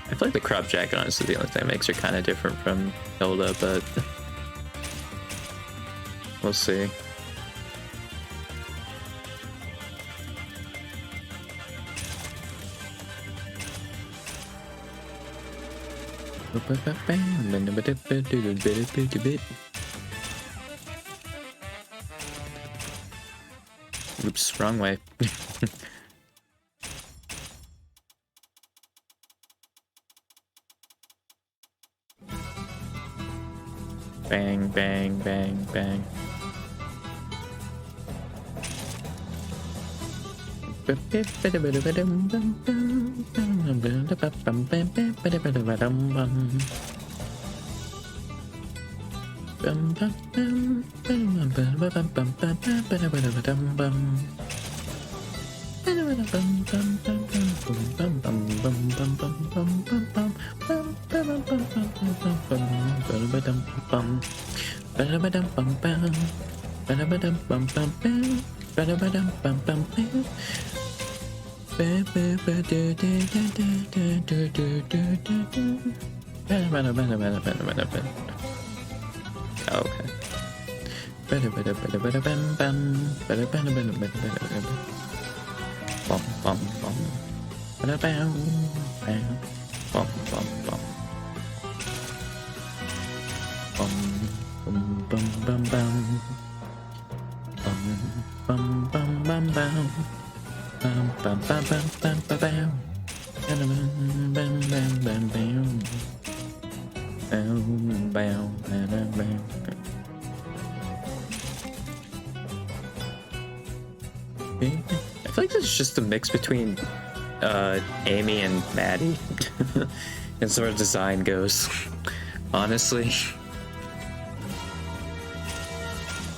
I feel like the crop jacket on is the only thing that makes her kind of different from Hilda, but we'll see. Oops, wrong way. Bang, bang, bang, bang. Okay. Bum, bum, bum. Bum, bum, bum. Bum bum bum bum. Bum bum bum bum. Bum bum bum bum bum bum bum. Bum bum bum bum bum. Bum bum bum bum. I feel like this is just a mix between Amy and Maddie as far as design goes. Honestly,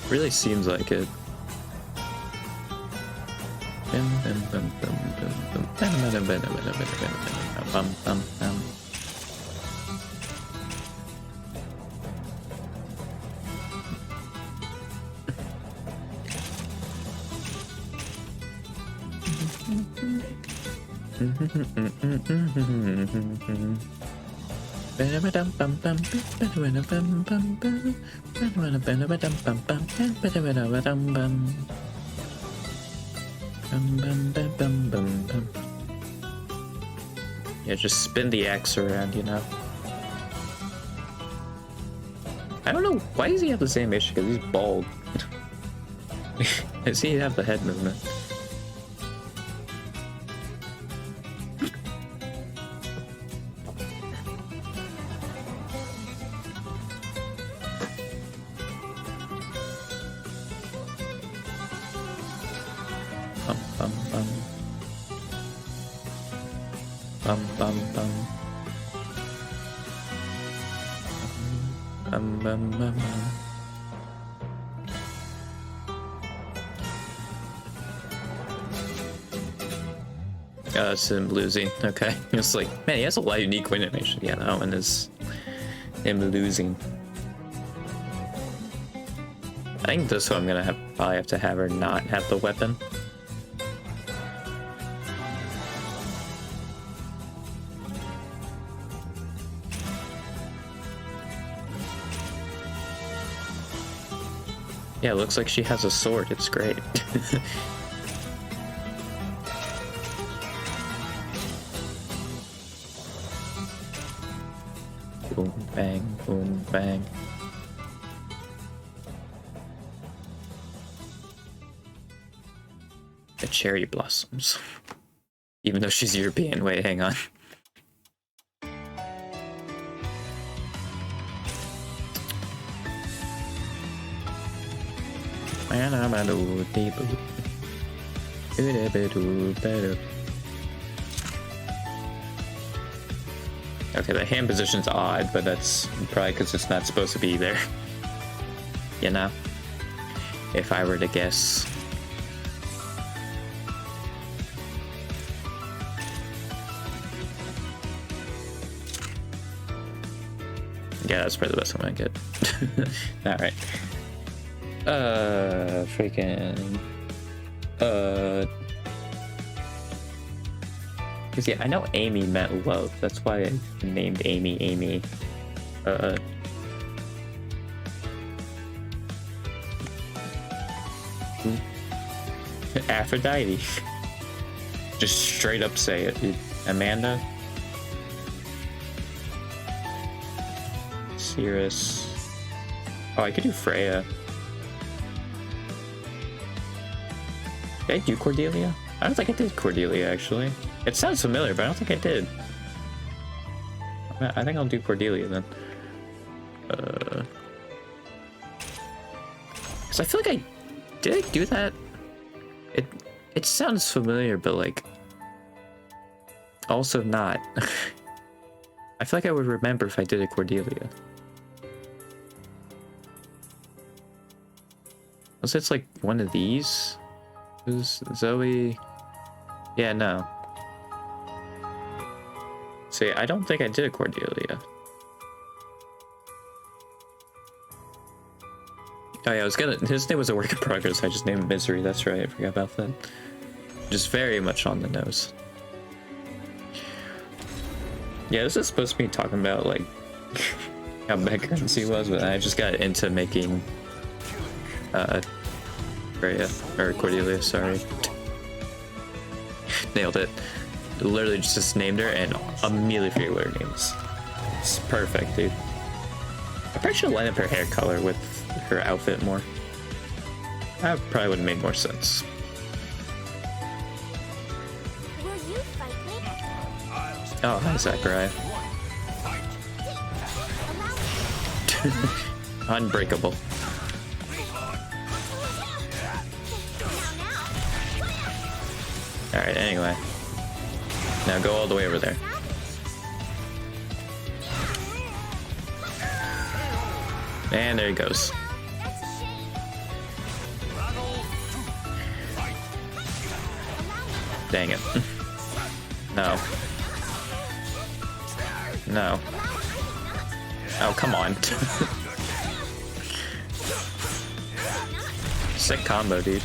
really seems like it. Yeah, just spin the X around, you know. I don't know, why does he have the same issue? Because he's bald. Does he have the head movement? Bum bum bum. Bum bum bum. Bum bum bum bum. It's him losing. Okay. It's like, man, he has a lot of unique win animation. Yeah, that one is him losing. I think this one I'm gonna probably have to have her not have the weapon. Yeah, it looks like she has a sword. It's great. Boom, bang, boom, bang. The cherry blossoms. Even though she's European. Wait, hang on. Okay, the hand position's odd, but that's probably because it's not supposed to be there. You know? If I were to guess. Yeah, that's probably the best one I get. Alright. Freaking. Because, yeah, I know Amy meant love. That's why I named Amy Amy. Aphrodite. Just straight up say it, dude. Amanda. Cirrus. Oh, I could do Freya. Did I do Cordelia? I don't think I did Cordelia, actually. It sounds familiar, but I don't think I did. I think I'll do Cordelia then. Because I feel like did I do that? It sounds familiar, but like also not. I feel like I would remember if I did a Cordelia. Unless it's like one of these. Who's Zoe? Yeah, no. See, I don't think I did a Cordelia. Oh yeah, his name was a work in progress. I just named him Misery. That's right. I forgot about that. Just very much on the nose. Yeah, this is supposed to be talking about like how bad currency was, but I just got into making Freya or Cordelia. Sorry, nailed it. Literally just named her and immediately forget what her name is. It's perfect, dude. I probably should line up her hair color with her outfit more. That probably would have made more sense. Will you fight me? Oh, hi, Sakurai. Unbreakable. Alright, anyway. Now go all the way over there. And there he goes. Dang it. No. No. Oh, come on. Sick combo, dude.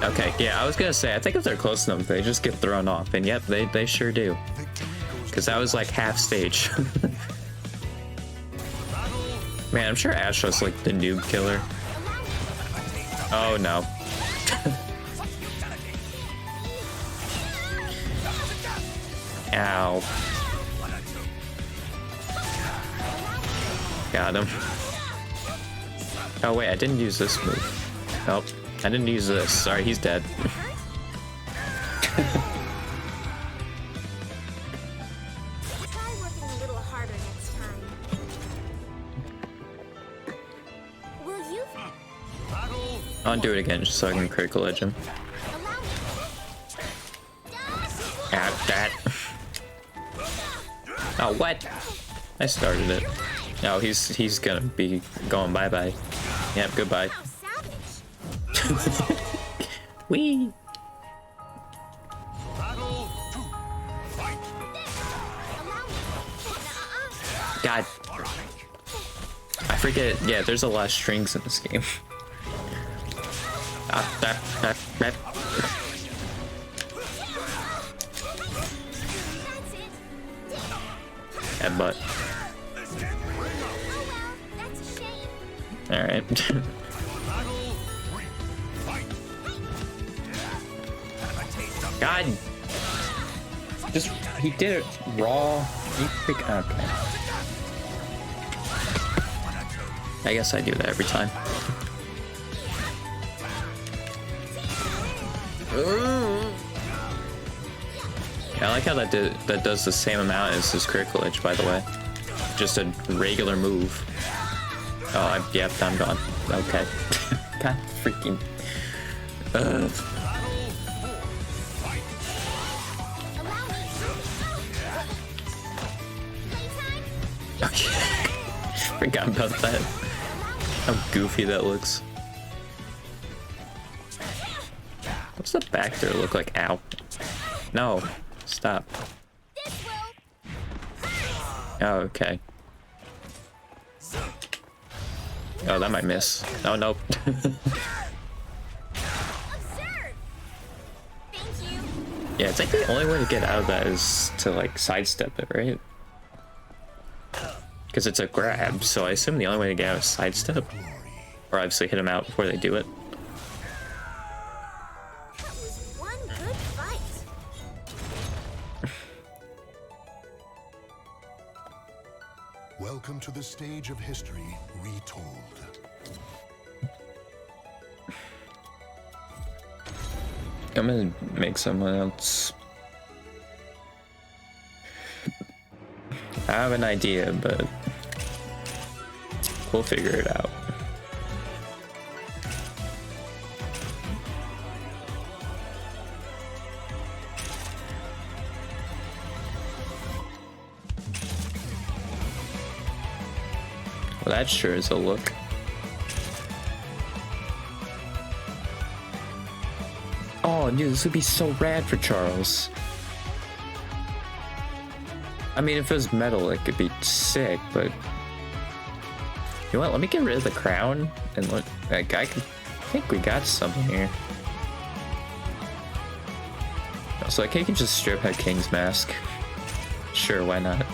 Okay, yeah, I was gonna say, I think if they're close enough, they just get thrown off. And yep, they sure do. Because that was like half stage. Man, I'm sure Astro's like the noob killer. Oh no. Ow. Got him. Oh wait, I didn't use this move. Nope, I didn't use this. Sorry, he's dead. Try working a little harder next time. Will you? I'll do it again just so I can critical edge him. Allow me. Ah, that. Oh, what? I started it. No, he's gonna be going bye-bye. Yep, goodbye. How savage. Wee! God. I forget, yeah, there's a lot of strings in this game. Headbutt. Alright. God! Just, he did it raw. He freak, okay. I guess I do that every time. I like how that does the same amount as his critical edge, by the way. Just a regular move. Oh, yep, I'm gone. Okay. God freaking. Okay. Forgot about that. How goofy that looks. What's the back there look like? Ow. No. Stop. Oh, okay. Oh, that might miss. Oh, nope. Yeah, it's like the only way to get out of that is to, like, sidestep it, right? Because it's a grab, so I assume the only way to get out is sidestep. Or obviously hit them out before they do it. One good fight. Welcome to the stage of history retold. I'm gonna make someone else. I have an idea, but we'll figure it out. Well, that sure is a look. Oh, dude, this would be so rad for Charles. I mean, if it was metal, it could be sick, but... You know what, let me get rid of the crown, and look, like, I think we got something here. So, like, I can just strip out King's mask. Sure, why not?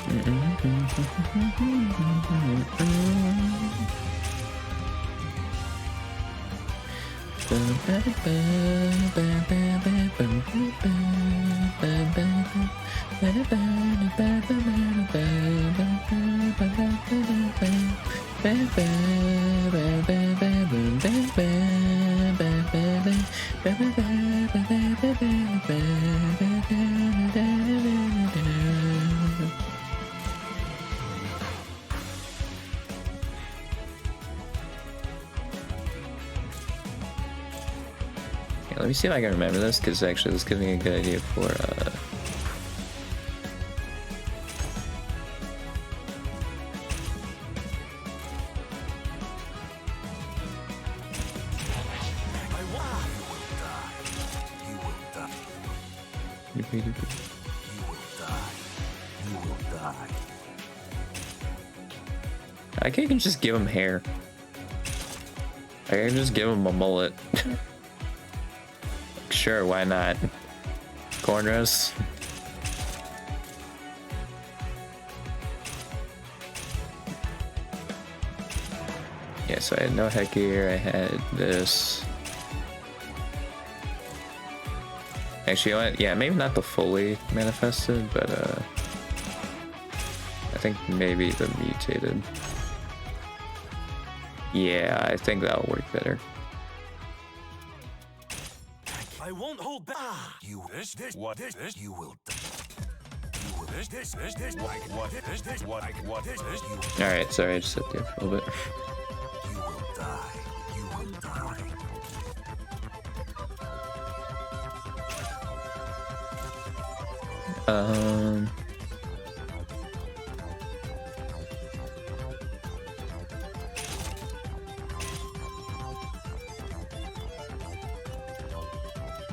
Yeah, let me see if I can remember this, because actually this gives me a good idea for I can just give him hair. I can just give him a mullet. Sure, why not? Cornrows. Yeah, so I had no headgear, I had this. Actually, you know what? Yeah, maybe not the fully manifested, but I think maybe the mutated. Yeah, I think that'll work better. I won't hold back. You this what this you will. You will this what this you. All right, sorry, I just sat there for a little bit. You will die. You will die.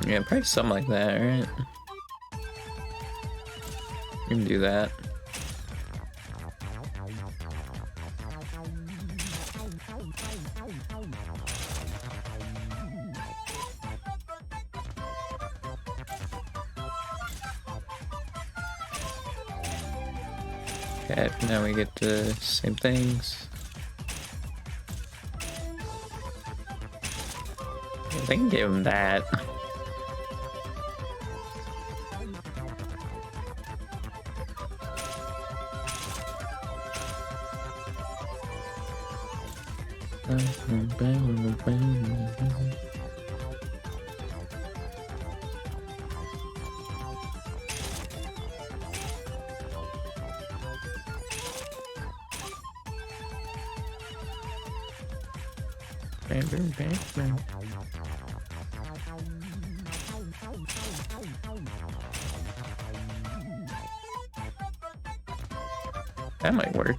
Yeah, probably something like that, right? You can do that. Okay, now we get the same things. I think I gave him that. That might work.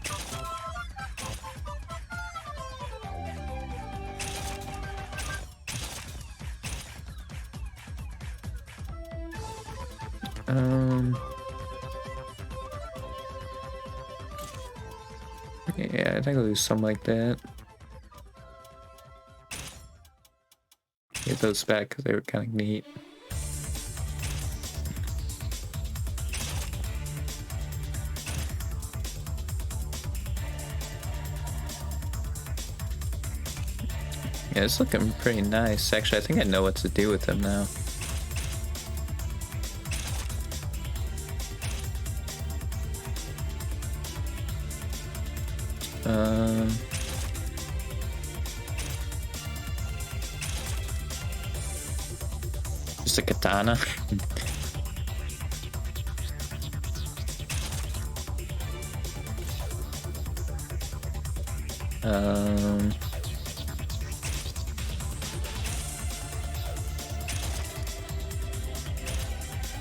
Yeah, I think I'll do something like that. Get those back because they were kind of neat. Yeah, it's looking pretty nice. Actually, I think I know what to do with them now. Just a katana.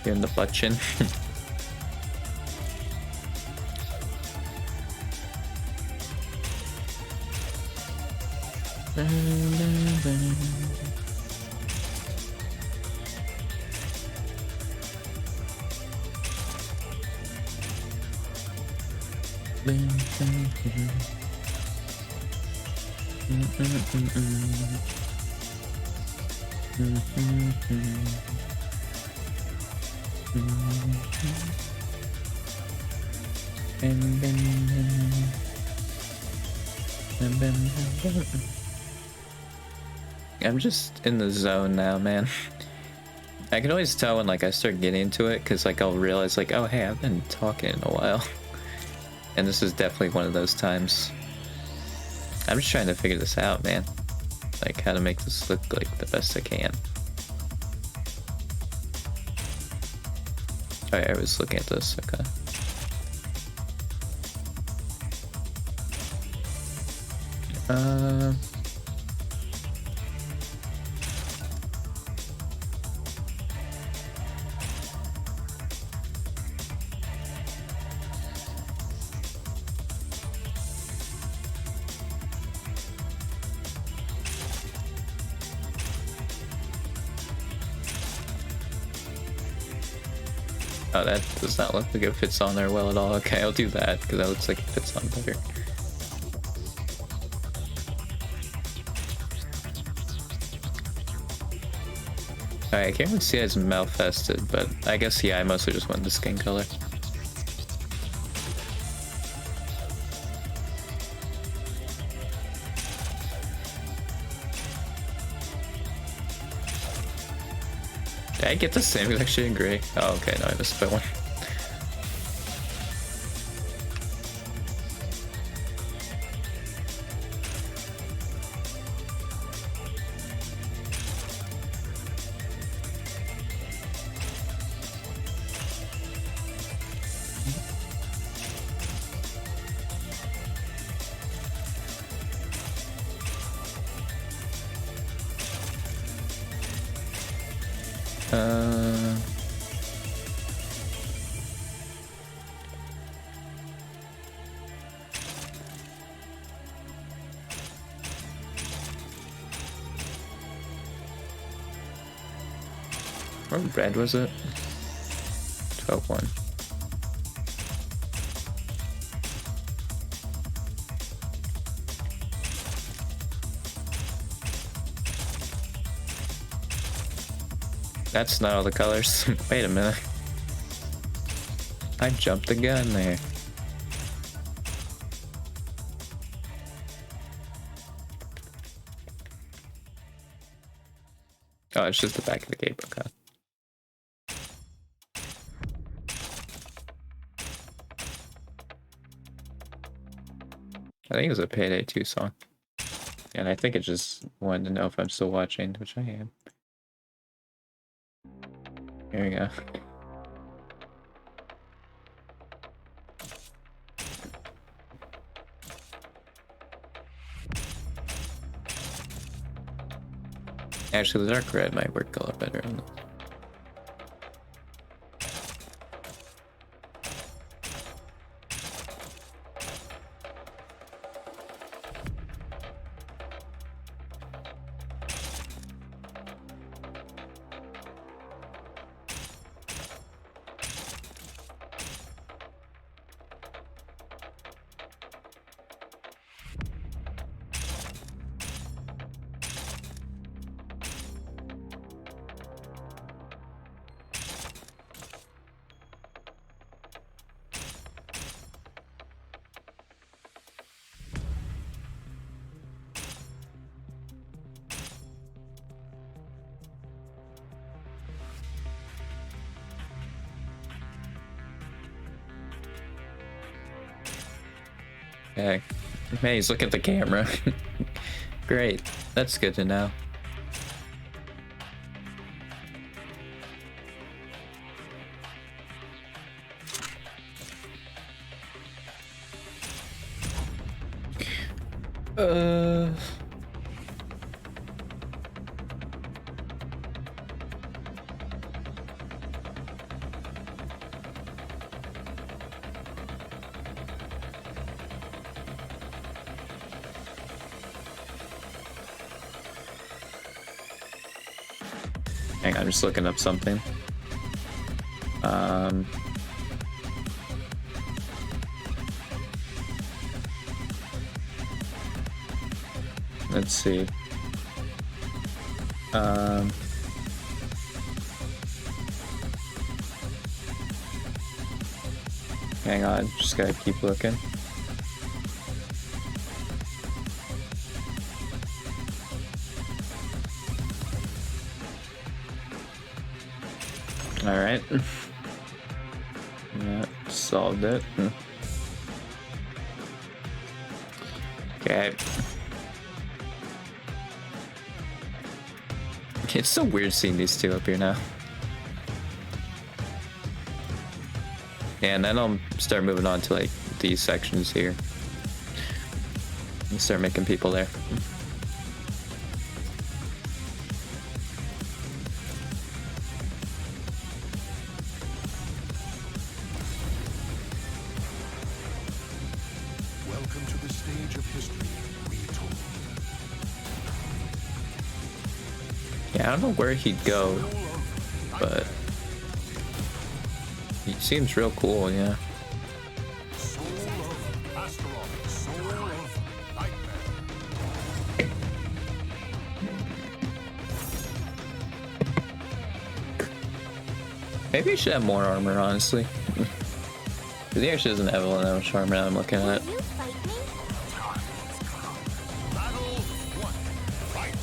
Give him the butt chin. I'm just in the zone now, man. I can always tell when like I start getting into it, because like I'll realize like, oh hey, I've been talking in a while. And this is definitely one of those times. I'm just trying to figure this out, man. Like how to make this look like the best I can. Oh yeah, I was looking at this, okay. Oh, that does not look like it fits on there well at all. Okay, I'll do that, because that looks like it fits on better. Alright, I can't really see it as malfested, but I guess, yeah, I mostly just wanted the skin color. Did I get the same actually in gray? Oh, okay, no, I missed by one. What red was it? 12-1. That's not all the colors. Wait a minute. I jumped the gun there. Oh, it's just the back of the cape, okay. I think it was a Payday 2 song. And I think it just wanted to know if I'm still watching, which I am. Here we go. Actually, the dark red might work a lot better on this. Okay. Man, he's looking at the camera. Great. That's good to know. Hang on, I'm just looking up something. Let's see. Hang on, just gotta keep looking. Alright. Yeah, solved it. Okay. It's so weird seeing these two up here now. Yeah, and then I'll start moving on to like these sections here. And start making people there. Welcome to the stage of history retold. Yeah, I don't know where he'd go, but he seems real cool, yeah. Soul of Asteroid. Soul of Nightmare. Maybe he should have more armor, honestly. Because he actually doesn't have all that much armor now I'm looking at. Will you fight me? Battle 1. Fight.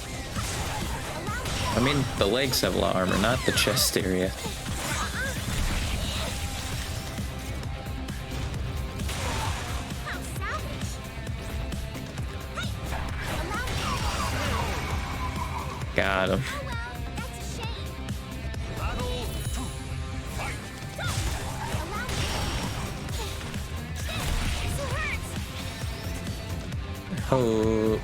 I mean, the legs have a lot of armor, not the chest area. How savage! Hey! Allow me. Got him. Oh well, that's a shame. Battle 2. Fight. Allow me. This hurts. Oh.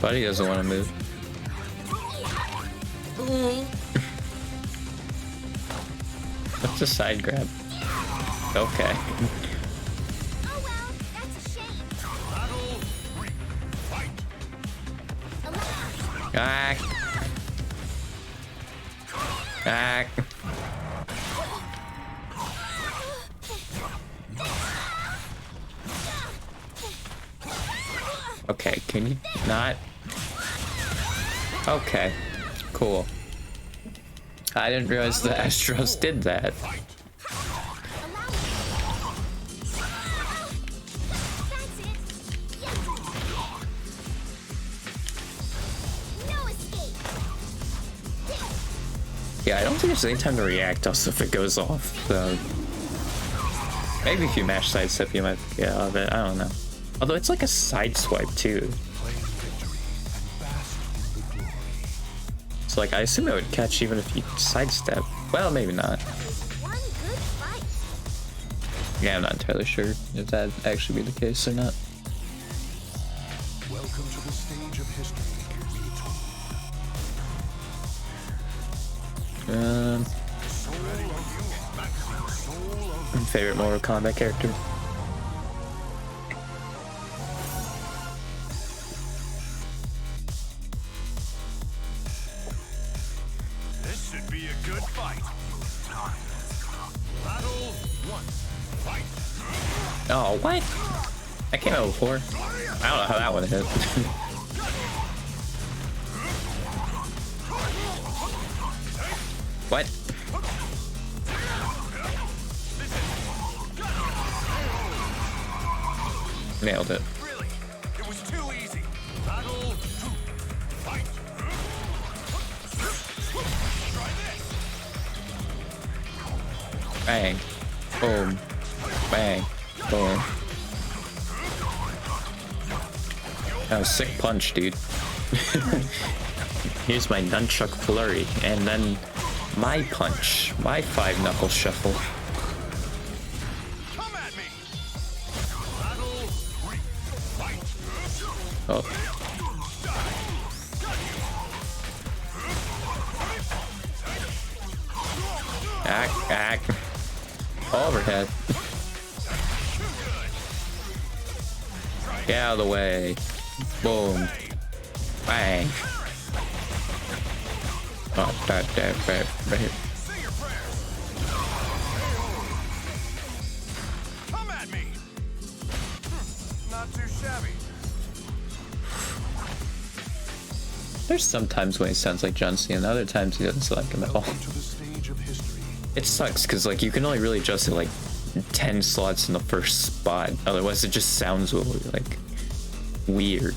Buddy doesn't want to move. What's a side grab? Okay. Oh well, that's a shame. Battle 3. Fight. Allow me. Ah. Ah. Okay, can you not? Okay, cool. I didn't realize the Astros did that. Allow me. That's it. Yes. No escape. Yeah, I don't think there's any time to react also if it goes off, so maybe if you mash sidestep you might get out of it, I don't know. Although it's like a side swipe too. Claim victory and bask in the glory. So like I assume it would catch even if you sidestep. Well, maybe not. One good fight. Yeah, I'm not entirely sure if that'd actually be the case or not. Welcome to the stage of history retold. Favorite Mortal Kombat character? This should be a good fight. Battle 1. Fight. Oh, what? That came out before. I don't know how that one hit. What? Nailed it. Really? It was too easy. Battle 2. Fight. Try this. Bang. Boom. Bang. Boom. That was a sick punch, dude. Here's my nunchuck flurry, and then my punch. My 5-knuckle shuffle. Come at me. Battle 3. Fight. Oh. Ack. Overhead. Get out of the way. Boom. Bang. Oh, that. Say your prayers. Come at me. Not too shabby. There's some times when he sounds like John Cena, and other times he doesn't sound like him at all. Welcome to the stage of history It sucks because like you can only really adjust it like 10 slots in the first spot. Otherwise, it just sounds like weird.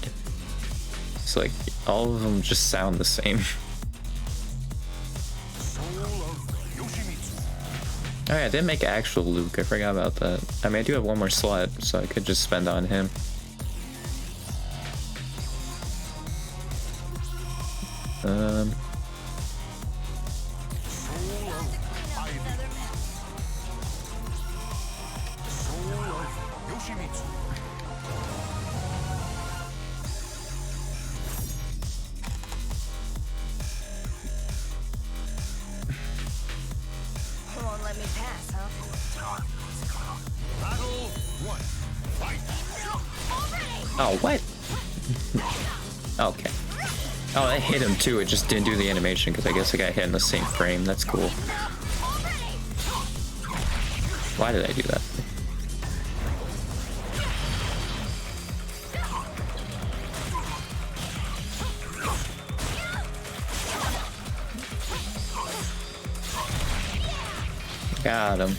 It's like all of them just sound the same. Alright, I didn't make actual Luke. I forgot about that. I mean, I do have one more slot, so I could just spend on him. Won't let me pass, huh? Battle 1. Fight. Oh, what? Okay. Oh, I hit him too. It just didn't do the animation because I guess I got hit in the same frame. That's cool. Why did I do that? Got him.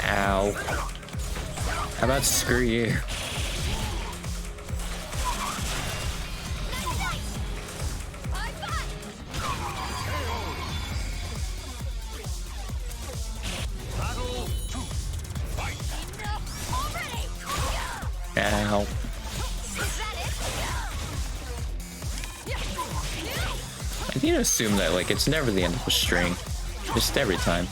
Ow. How about screw you? Battle 2. Fight. Ow. I need to assume that like it's never the end of a string. Just every time.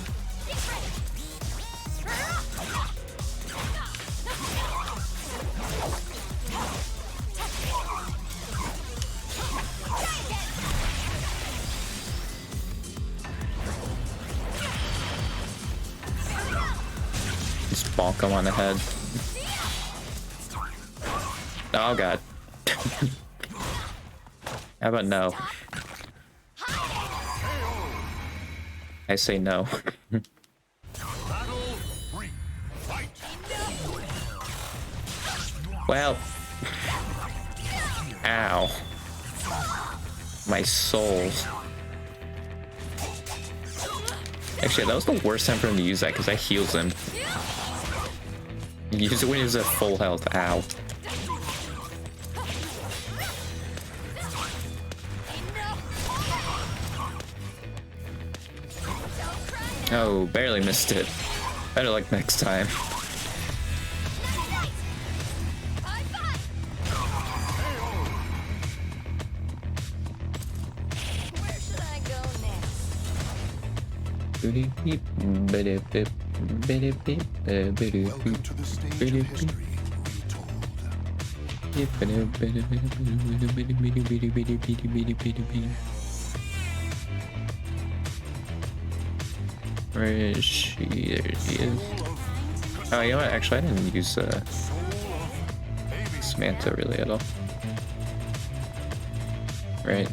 Just bonk him on the head. Oh god. How about no? I say no. Battle 3. Fight. Well. Ow. My souls. Actually, that was the worst time for him to use that because that heals him. You use it when he's at full health. Ow. Oh, barely missed it. Better luck next time. Where should I go next? Welcome to the stage of history retold. Where is she? There she is. Oh, you know what? Actually, I didn't use Samantha really at all. Right.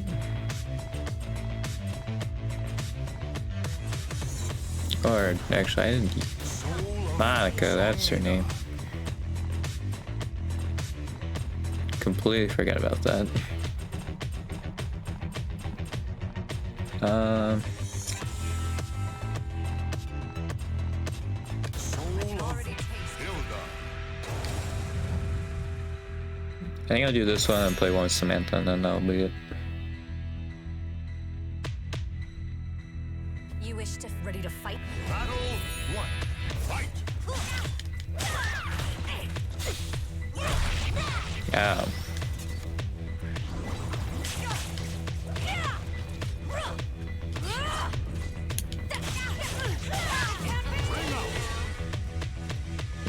Or actually, I didn't. Monica, that's her name. Completely forgot about that. I think I'll do this one and play one with Samantha, and then that'll be it. You wish to ready to fight? Battle 1. Fight. Yeah.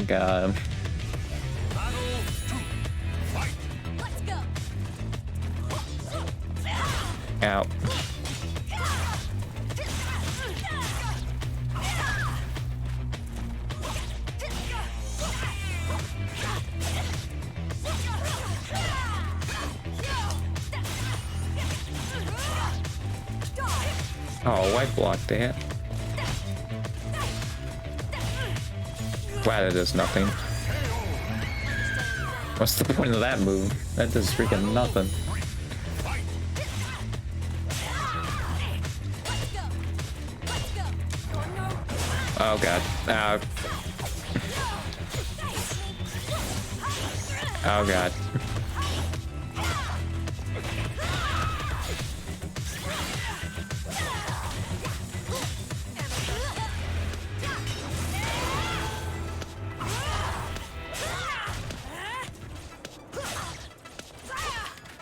Got him. Battle 2. Fight. Let's go. Out. Oh, I blocked that. Wow, that does nothing. What's the point of that move? That does freaking nothing. Oh god. Oh god.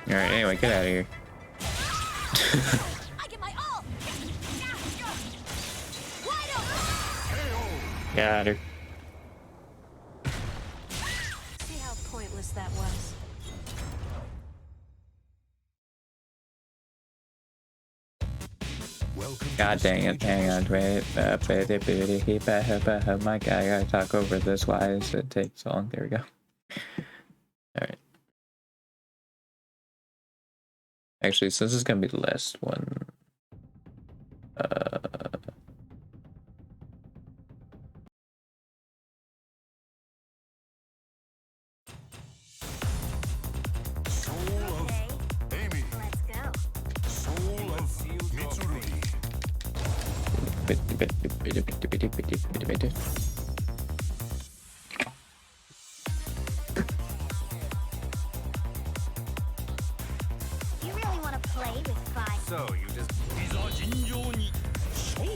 Alright, anyway, get out of here. I get my all. Wide open. Got her. See how pointless that was. Welcome God to the dang it, stage of hang on, history. wait. My guy, I gotta talk over this. Why does it take so long? There we go. Alright. Actually, since this is gonna be the last one, Soul of Okay, Amy. let's go. Soul of Mitsurugi. You really want to play with fire? So you just. いざ尋常に勝負。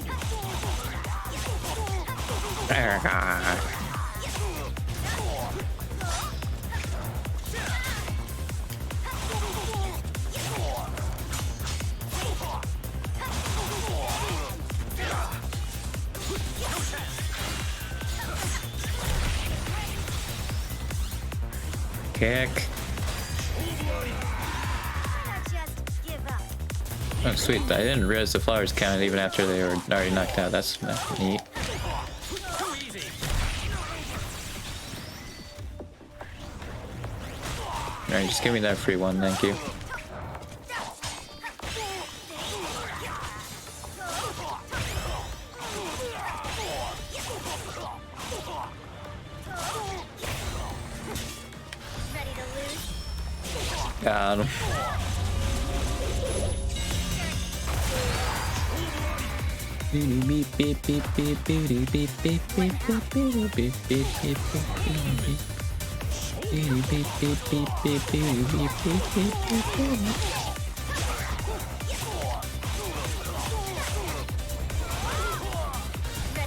kick. Just give up. Oh, sweet. I didn't realize the flowers counted even after they were already knocked out. That's neat. Alright, just give me that free one, thank you. Ready to lose? Got him. Ready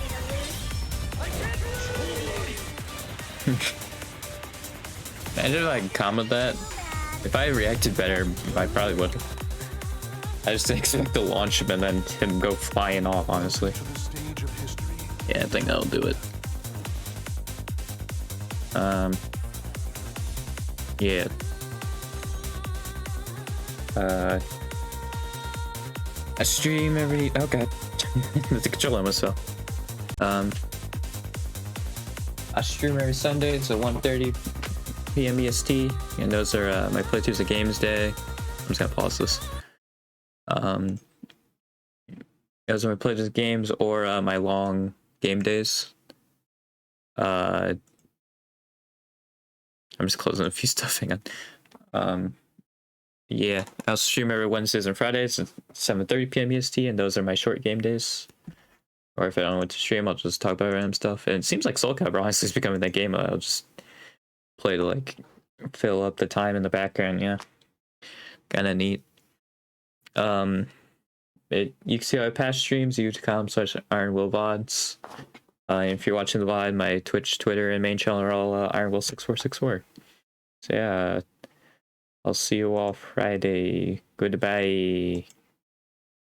to lose? I did like comment that. If I reacted better, I probably would. I just didn't expect to launch him and then him go flying off, honestly. To the stage of history. Yeah, I think that'll do it. Yeah. I stream every. Oh god, the controller almost fell. I stream every Sunday. It's at 1:30 p.m. EST, and those are my playthroughs of Games Day. I'm just gonna pause this. Those are my playthroughs of games or my long game days. I'm just closing a few stuff. Hang on. Yeah, I'll stream every Wednesdays and Fridays at 7:30 p.m. EST, and those are my short game days. Or if I don't know what to stream, I'll just talk about random stuff. And it seems like Soulcalibur honestly is becoming that game. I'll just play to like fill up the time in the background. Yeah, kind of neat. You can see how I past streams, youtube.com/IronWillVods. If you're watching the VOD, my Twitch, Twitter, and main channel are all IronWill6464. So yeah, I'll see you all Friday. Goodbye.